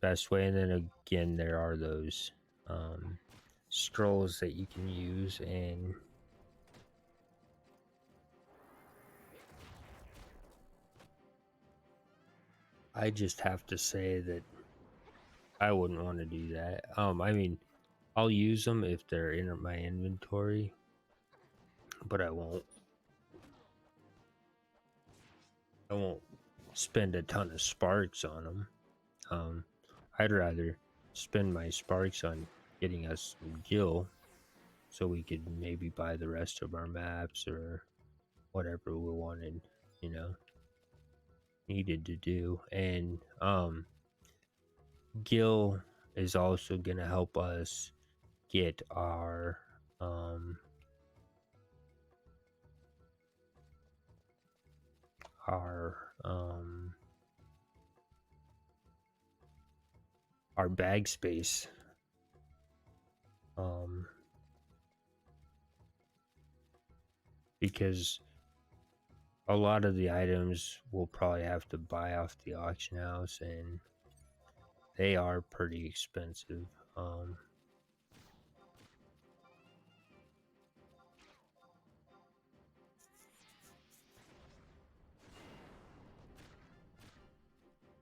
best way. And then again, there are those scrolls that you can use, and I just have to say that I wouldn't want to do that. I mean, I'll use them if they're in my inventory, but I won't spend a ton of sparks on them. I'd rather spend my sparks on getting us some gil, so we could maybe buy the rest of our maps or whatever we wanted, you know, needed to do. And gil is also gonna help us get um our um our bag space, because a lot of the items we'll probably have to buy off the auction house, and they are pretty expensive.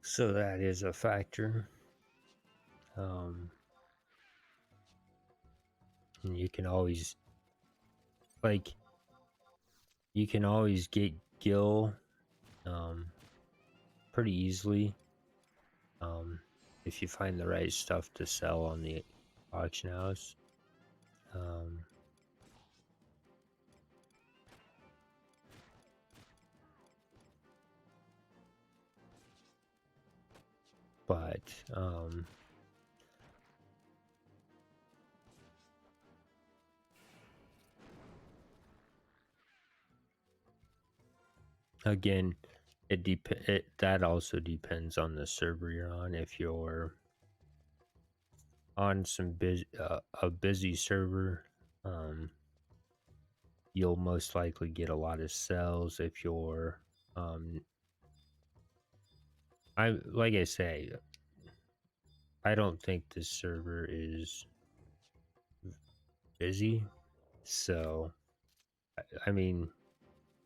So that is a factor. And you can always, like, you can always get gil pretty easily, if you find the right stuff to sell on the auction house. But again, that also depends on the server you're on. If you're on a busy server, you'll most likely get a lot of sales. If you're like I say, I don't think this server is busy, so I mean,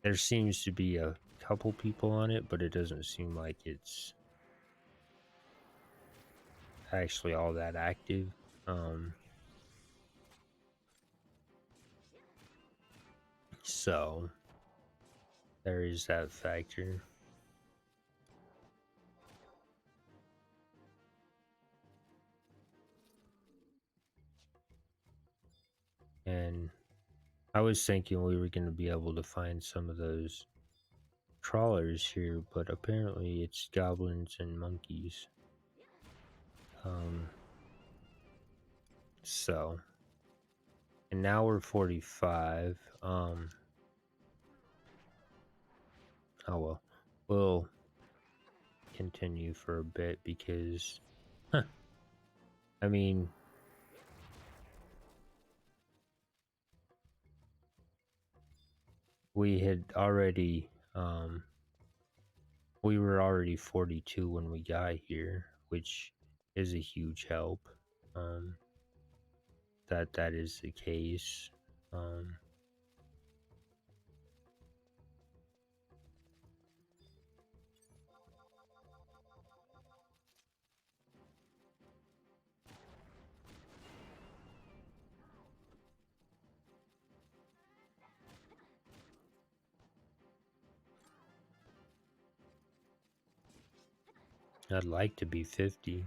there seems to be a couple people on it, but it doesn't seem like it's actually all that active. So there is that factor. And I was thinking we were going to be able to find some of those trawlers here, but apparently it's goblins and monkeys. So And now we're 45. Oh well. We'll continue for a bit because, I mean, we had already, we were already 42 when we got here, which is a huge help. That is the case. I'd like to be 50.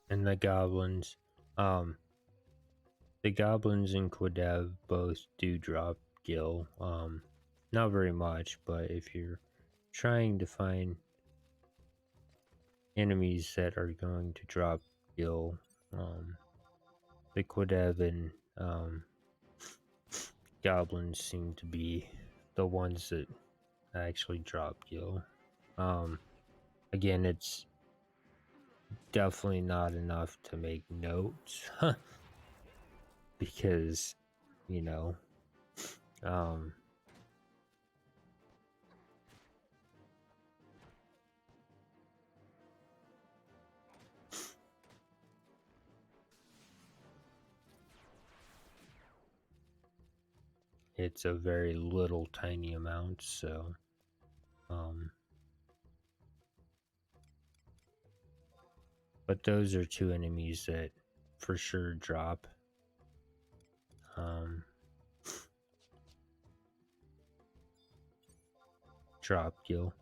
And the goblins, the goblins and Quadev both do drop gil. Not very much, but if you're trying to find enemies that are going to drop gil, the Quadev and goblins seem to be the ones that actually drop gil. Again, it's definitely not enough to make notes because, you know, it's a very little tiny amount, so but those are two enemies that for sure drop drop gil.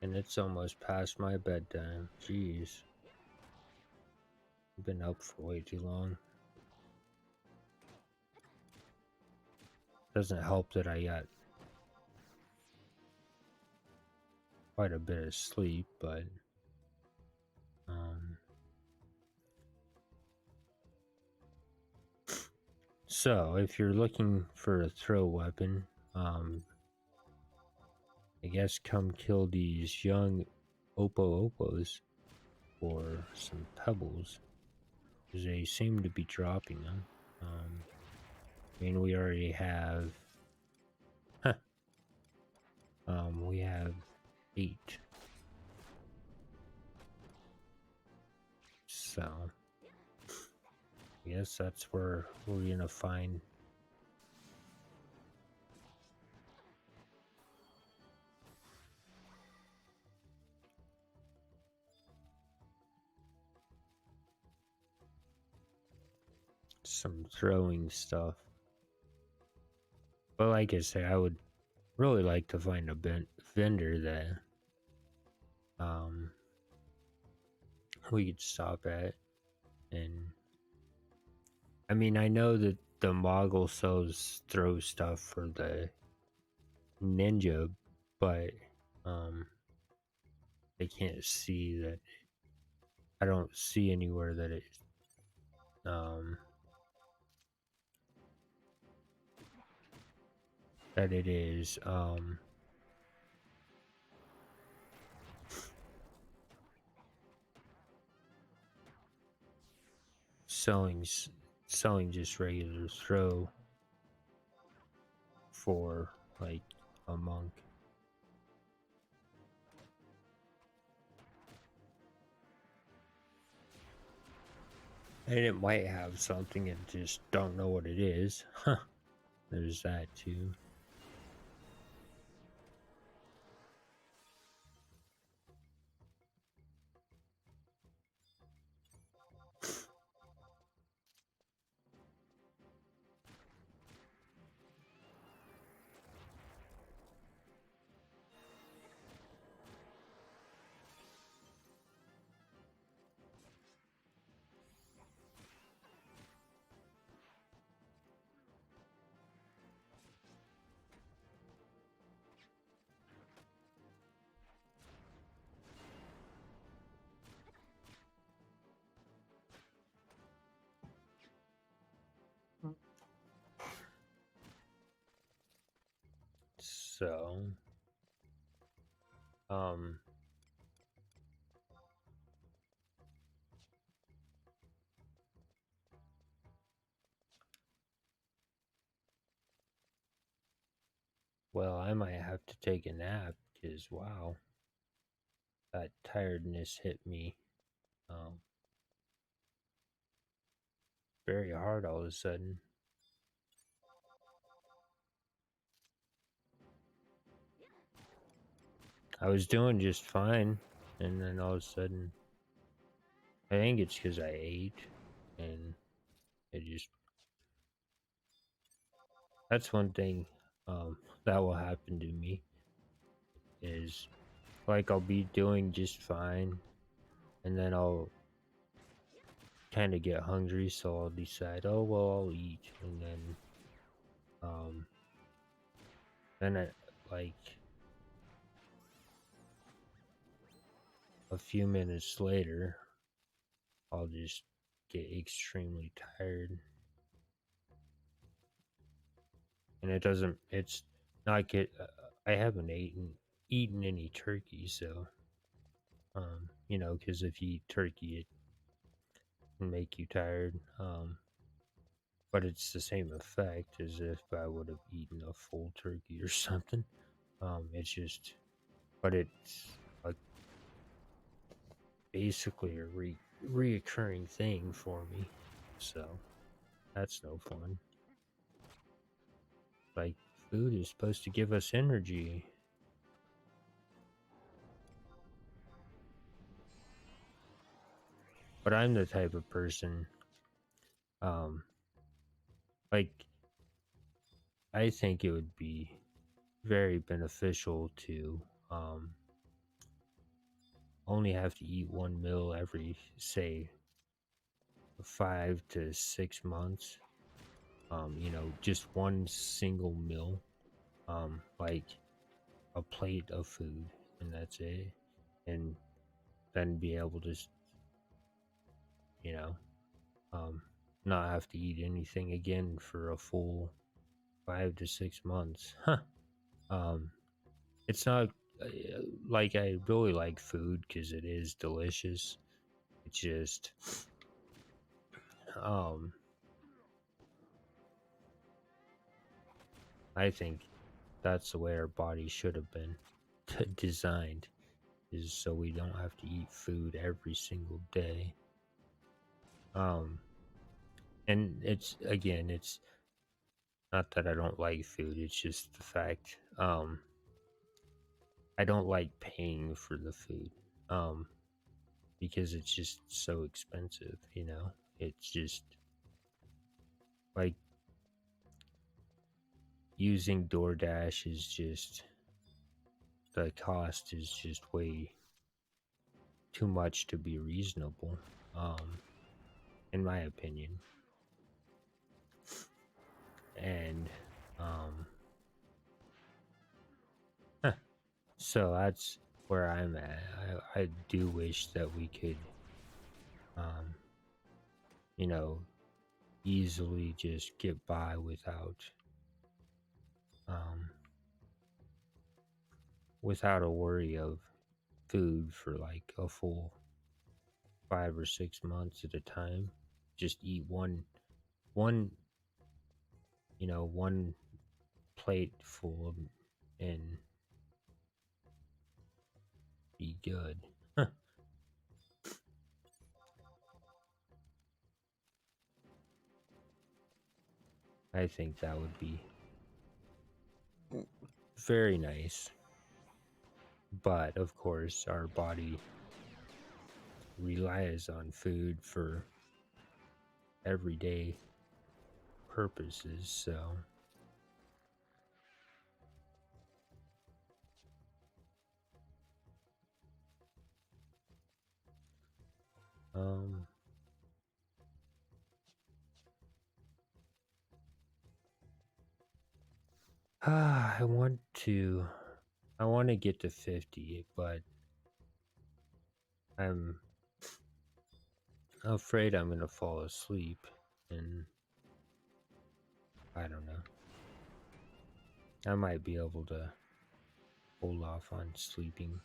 And it's almost past my bedtime. Jeez. I've been up for way too long. Doesn't help that I got quite a bit of sleep, but so if you're looking for a throw weapon, I guess come kill these young Opos for some pebbles, because they seem to be dropping them. I mean, we already have, we have 8. So, I guess that's where we're gonna find some throwing stuff. But like I say, I would really like to find a vendor that we could stop at. And I mean, I know that the Mogul sells throw stuff for the ninja, but I can't see that. I don't see anywhere that it that it is selling selling just regular throw for like a monk. And it might have something and just don't know what it is. Huh. There's that too. So, um, well, I might have to take a nap because wow, that tiredness hit me um, very hard all of a sudden. I was doing just fine, and then all of a sudden, I think it's because I ate, and it just that's one thing that will happen to me is like I'll be doing just fine, and then I'll kind of get hungry, so I'll decide, oh well, I'll eat, and um, then like a few minutes later, I'll just get extremely tired, and it doesn't. It's not get. I haven't eaten any turkey, so you know, because if you eat turkey, it can make you tired. But it's the same effect as if I would have eaten a full turkey or something. It's just, but it's like basically a reoccurring thing for me, so that's no fun. Like food is supposed to give us energy. But I'm the type of person, um, like I think it would be very beneficial to only have to eat one meal every, say, 5 to 6 months. You know, just one single meal, like a plate of food, and that's it. And then be able to, you know, um, not have to eat anything again for a full 5 to 6 months. Huh. Um, it's not uh, like I really like food because it is delicious. It's just, um, I think that's the way our body should have been designed, is so we don't have to eat food every single day. Um, and it's again, it's not that I don't like food. It's just the fact, I don't like paying for the food, um, because it's just so expensive. You know, it's just like using DoorDash is just the cost is just way too much to be reasonable, um, in my opinion. And um, huh, so that's where I'm at. I do wish that we could, um, you know, easily just get by um, without a worry of food for like a full 5 or 6 months at a time. Just eat one. one, one plate full and be good. I think that would be very nice. But of course, our body relies on food for everyday purposes, so um I want to get to 50, but I'm afraid I'm gonna fall asleep, and I don't know. I might be able to hold off on sleeping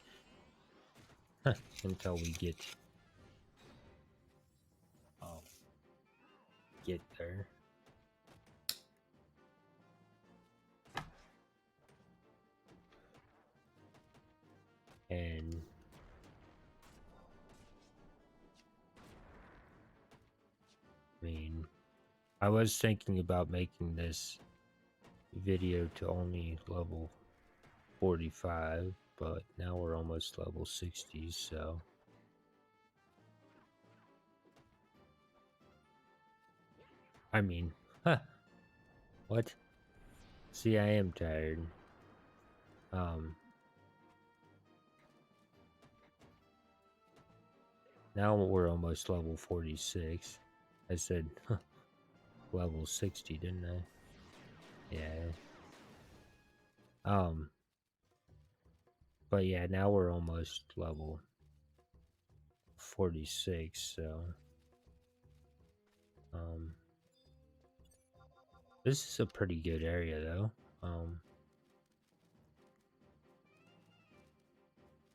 until we get there. And I mean, I was thinking about making this video to only level 45, but now we're almost level 60, so I mean, what? See, I am tired. Now we're almost level 46. I said level 60, didn't I? Yeah. But yeah, now we're almost level 46, so this is a pretty good area though.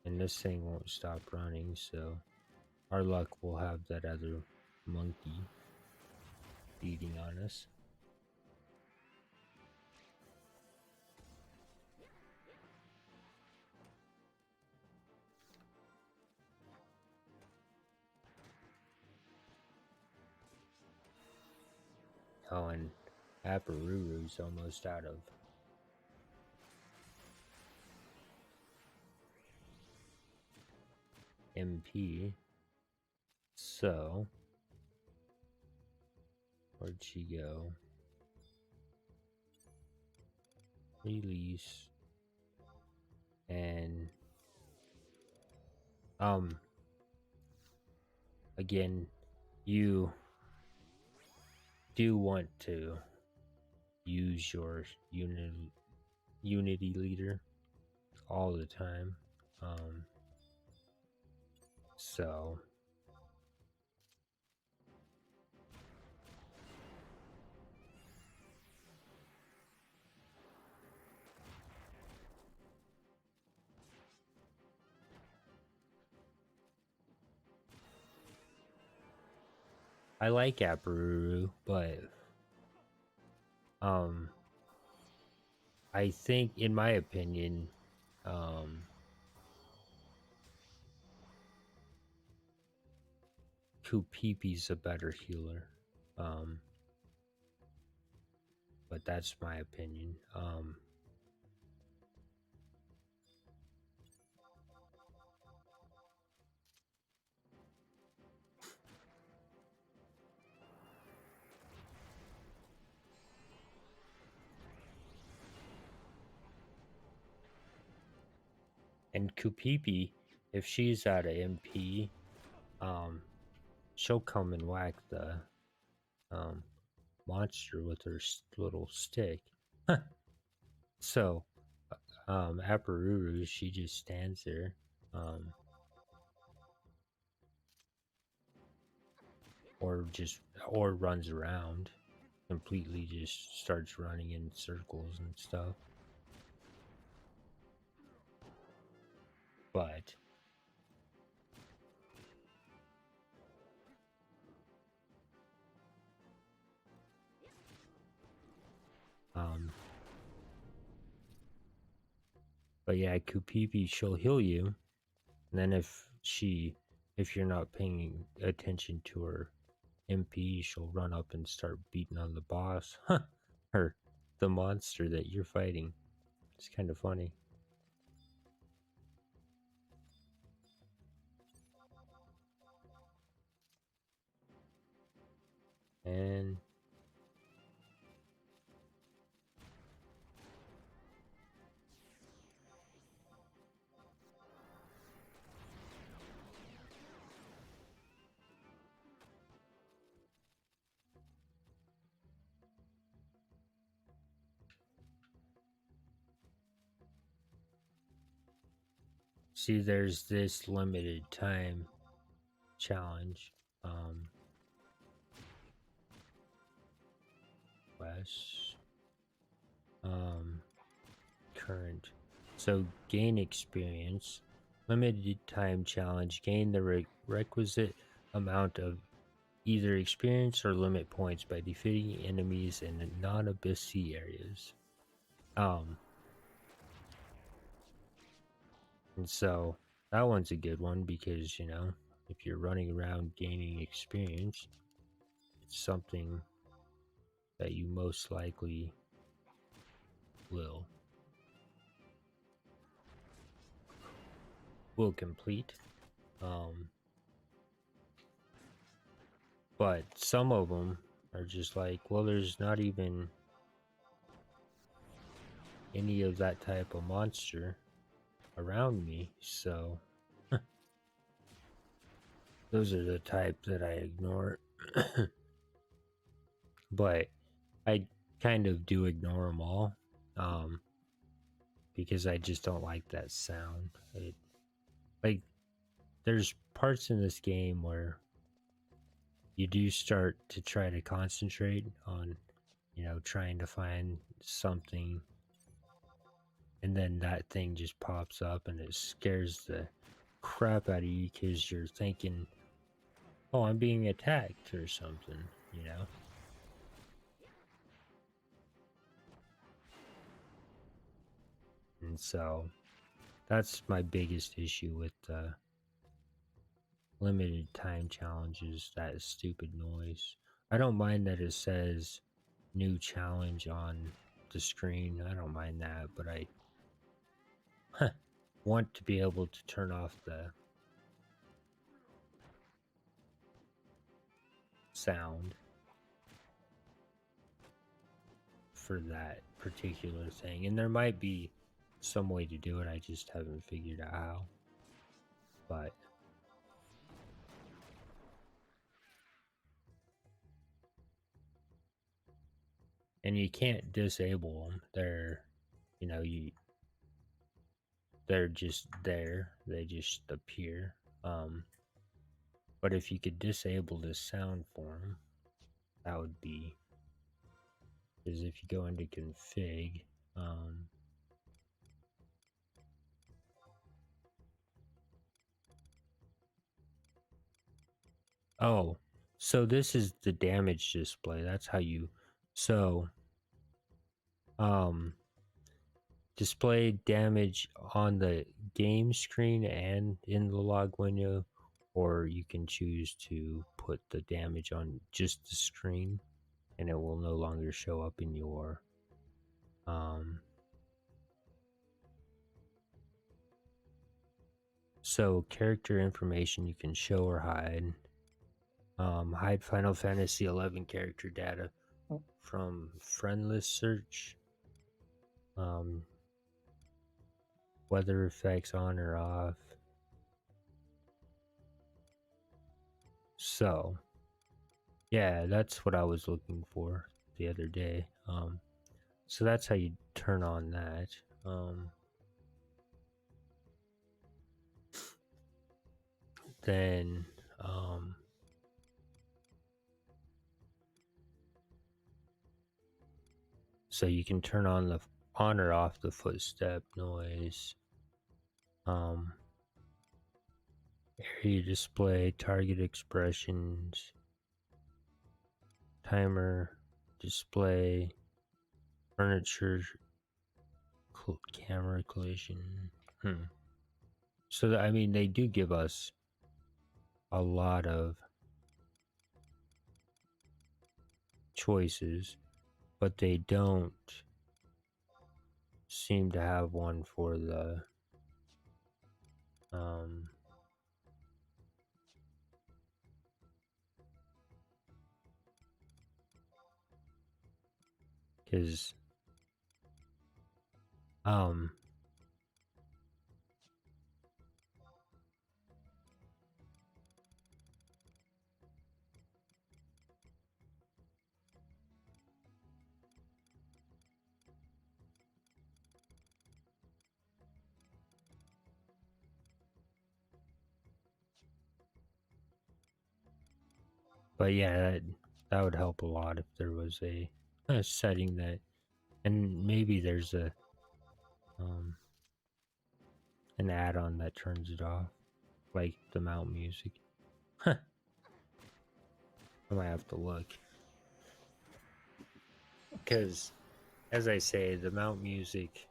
And this thing won't stop running, so our luck will have that other monkey feeding on us. Oh, and Aparuru's almost out of MP. So, where'd she go? Release. And, again, you do want to use your Unity leader all the time. So I like Aparuru, but I think, in my opinion, Kupipi's a better healer. But that's my opinion. And Kupipi, if she's at a MP, she'll come and whack the monster with her little stick. So, Aparuru, she just stands there. Or runs around, completely just starts running in circles and stuff. But But yeah, Kupipi, she'll heal you, and then if you're not paying attention to her MP, she'll run up and start beating on the boss, or the monster that you're fighting. It's kind of funny. And see, there's this limited time challenge. West. Current. So gain experience. Limited time challenge. Gain the requisite amount of either experience or limit points by defeating enemies in non-abyss sea areas. And so that one's a good one because, you know, if you're running around gaining experience, it's something that you most likely will complete. But some of them are just like, well, there's not even any of that type of monster around me, so those are the type that I ignore. But I kind of do ignore them all, because I just don't like that sound. Like, there's parts in this game where you do start to try to concentrate on, you know, trying to find something, and then that thing just pops up and it scares the crap out of you because you're thinking, oh, I'm being attacked or something, you know? And so that's my biggest issue with limited time challenges, that stupid noise. I don't mind that it says new challenge on the screen. I don't mind that, but I want to be able to turn off the sound for that particular thing. And there might be some way to do it, I just haven't figured out how. But and you can't disable them. They're, you know, they're just there. They just appear. But if you could disable this sound form, that would be, is if you go into config, oh, so this is the damage display. That's how you, so, display damage on the game screen and in the log window, or you can choose to put the damage on just the screen and it will no longer show up in your so character information you can show or hide. Hide Final Fantasy 11 character data from friendless search. Weather effects on or off. So yeah, that's what I was looking for the other day. So that's how you turn on that. Then so you can turn on or off the footstep noise. Area display, target expressions, timer, display, furniture camera collision. So I mean, they do give us a lot of choices, but they don't seem to have one for the because but yeah, that would help a lot if there was a setting that, and maybe there's a an add-on that turns it off, like the mount music. I might have to look, because as I say, the mount music,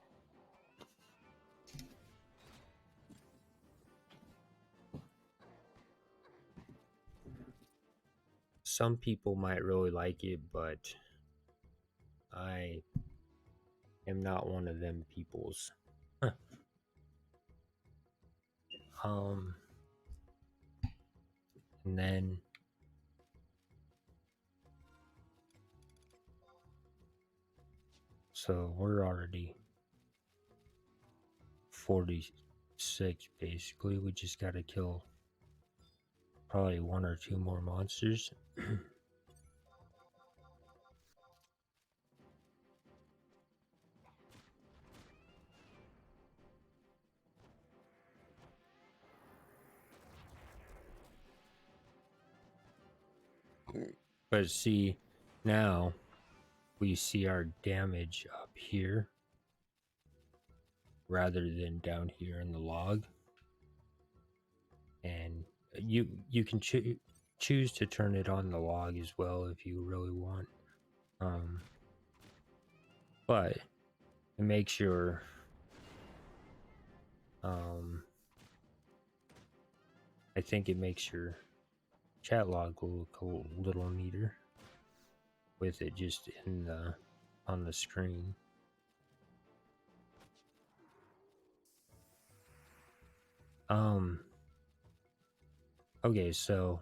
some people might really like it, but I am not one of them peoples. um and then so we're already 46 basically. We just gotta kill probably one or two more monsters. But see, now we see our damage up here rather than down here in the log. And you can choose to turn it on the log as well if you really want. But it makes your I think it makes your chat log look a little neater with it just in the on the screen. Okay, so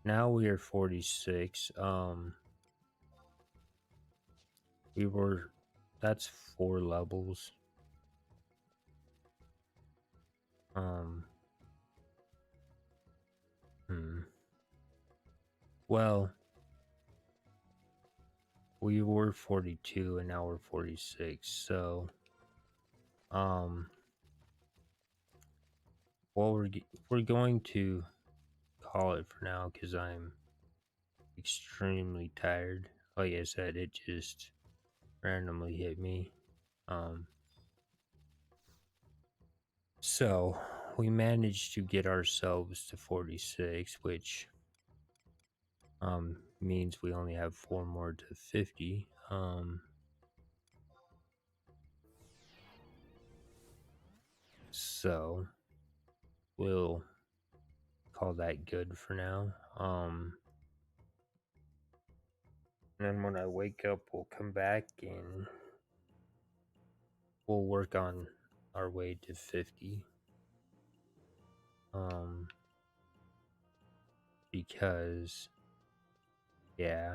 now we are 46. We were that's 4 levels. Well, we were 42 and now we're 46. So well, we're going to call it for now because I'm extremely tired. Like I said, it just randomly hit me. So we managed to get ourselves to 46, which means we only have 4 more to 50. So we'll call that good for now. And then when I wake up, we'll come back and we'll work on our way to 50. Because yeah,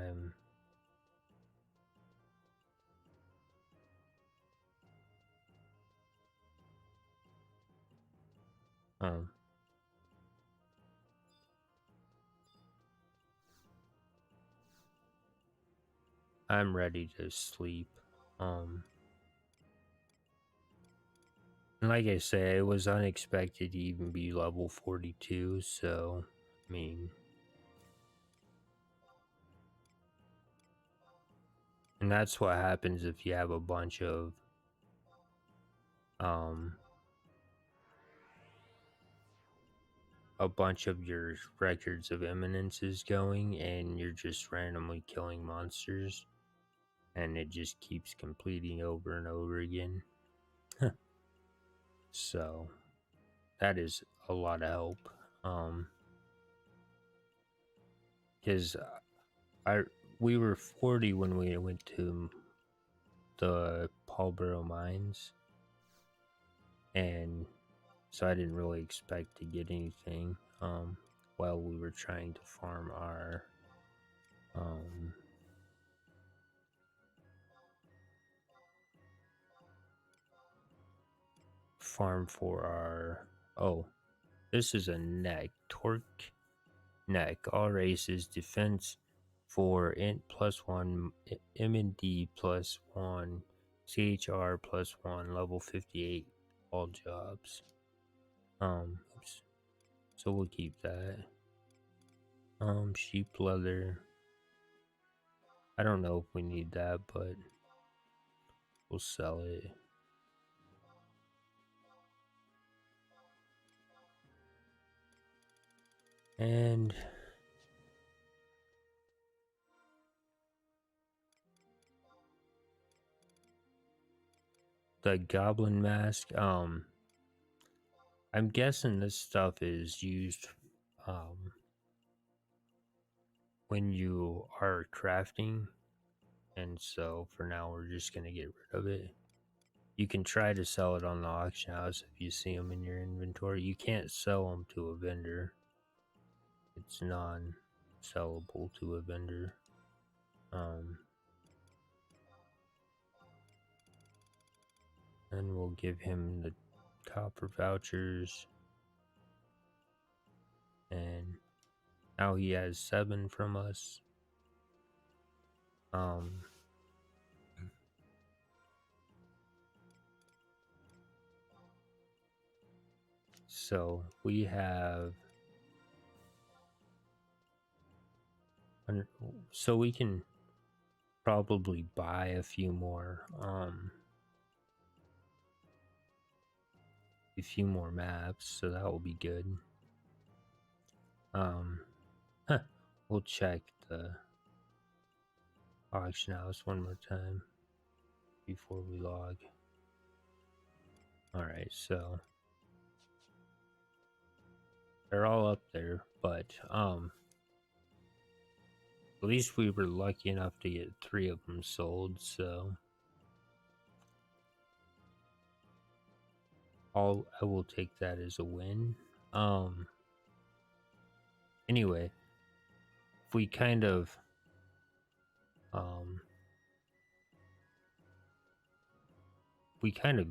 I'm ready to sleep. And like I say, it was unexpected to even be level 42, so I mean, and that's what happens if you have a bunch of your records of eminences going and you're just randomly killing monsters and it just keeps completing over and over again. So that is a lot of help. Because I we were 40 when we went to the Paulboro mines, and so I didn't really expect to get anything while we were trying to farm our for our this is a neck torque neck, all races, defense for int +1, M and D +1, CHR +1, level 58, all jobs. Oops. So we'll keep that. Sheep leather. I don't know if we need that, but we'll sell it. And the goblin mask, I'm guessing this stuff is used when you are crafting, and so for now we're just gonna get rid of it. You can try to sell it on the auction house if you see them in your inventory. You can't sell them to a vendor. It's non-sellable to a vendor. And we'll give him the copper vouchers, and now he has 7 from us. So we have, so we can probably buy a few more maps, so that will be good. We'll check the auction house one more time before we log. All right, so they're all up there, but at least we were lucky enough to get 3 of them sold, so I will take that as a win. Anyway, if we kind of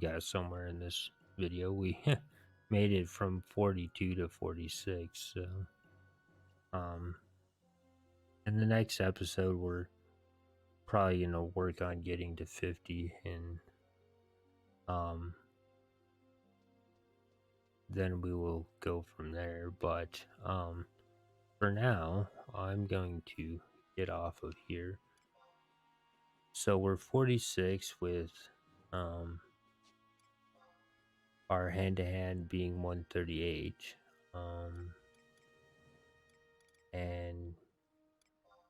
got somewhere in this video. We made it from 42 to 46, so in the next episode we're probably gonna work on getting to 50, and then we will go from there. But for now I'm going to get off of here. So we're 46 with our hand-to-hand being 138, and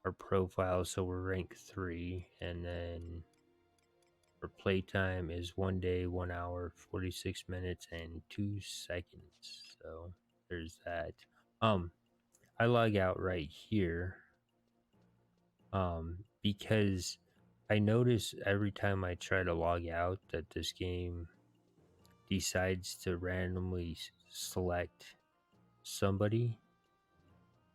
our profile, so we're rank 3, and then our playtime is 1 day, 1 hour, 46 minutes, and 2 seconds. So there's that. I log out right here because I notice every time I try to log out that this game decides to randomly select somebody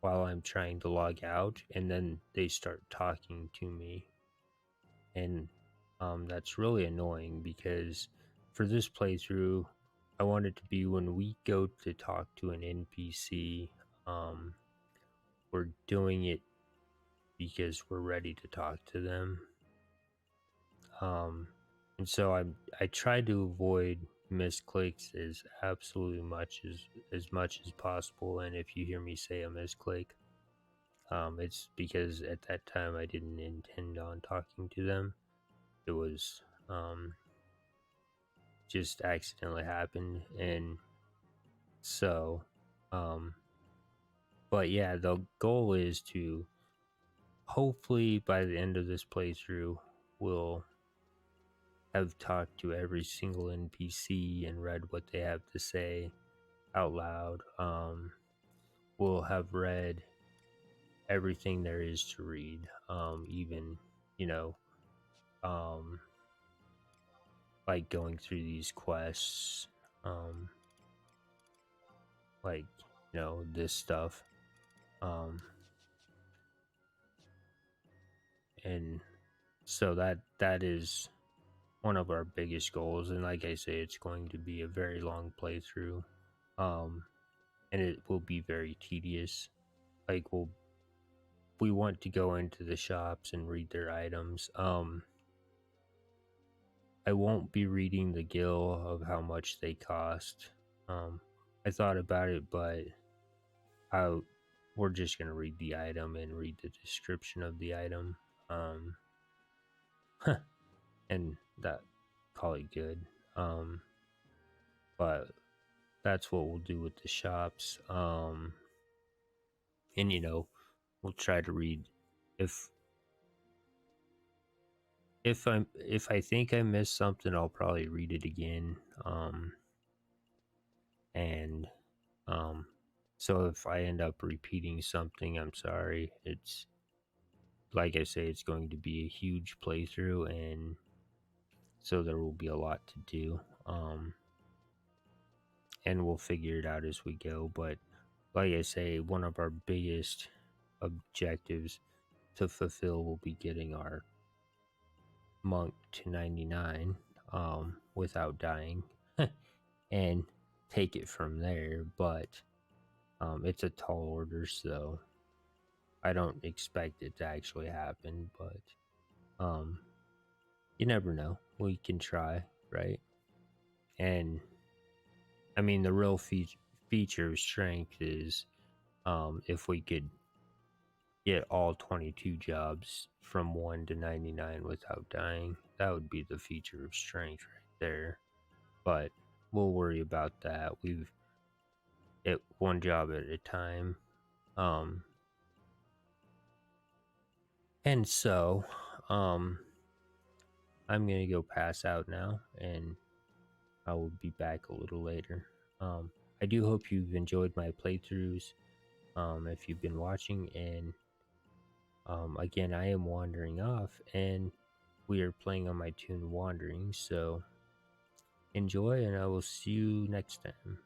while I'm trying to log out, and then they start talking to me, and that's really annoying, because for this playthrough I want it to be when we go to talk to an NPC, we're doing it because we're ready to talk to them, and so I try to avoid misclicks as much as possible. And if you hear me say a misclick, it's because at that time I didn't intend on talking to them. It was just accidentally happened. And so but yeah, the goal is to hopefully by the end of this playthrough will have talked to every single NPC and read what they have to say out loud. We'll have read everything there is to read, even, you know, um, like going through these quests, um, like, this stuff. Um, and so that is one of our biggest goals. And like I say, it's going to be a very long playthrough. Um, and it will be very tedious. Like we want to go into the shops and read their items. I won't be reading the gill of how much they cost. I thought about it, but I we're just gonna read the item and read the description of the item, um, and that call it good. But that's what we'll do with the shops. And we'll try to read if if I think I missed something, I'll probably read it again. And so if I end up repeating something, I'm sorry. It's like I say, it's going to be a huge playthrough, and so there will be a lot to do. And we'll figure it out as we go. But like I say, one of our biggest objectives to fulfill will be getting our monk to 99 without dying and take it from there. But it's a tall order, so I don't expect it to actually happen. But you never know. We can try, right? And I mean, the real feature of strength is if we could get all 22 jobs from 1 to 99 without dying, that would be the feature of strength right there. But we'll worry about that. We've it one job at a time. And so I'm gonna go pass out now, and I will be back a little later. I do hope you've enjoyed my playthroughs. If you've been watching, and again, I am wandering off, and we are playing on my tune Wandering. So enjoy, and I will see you next time.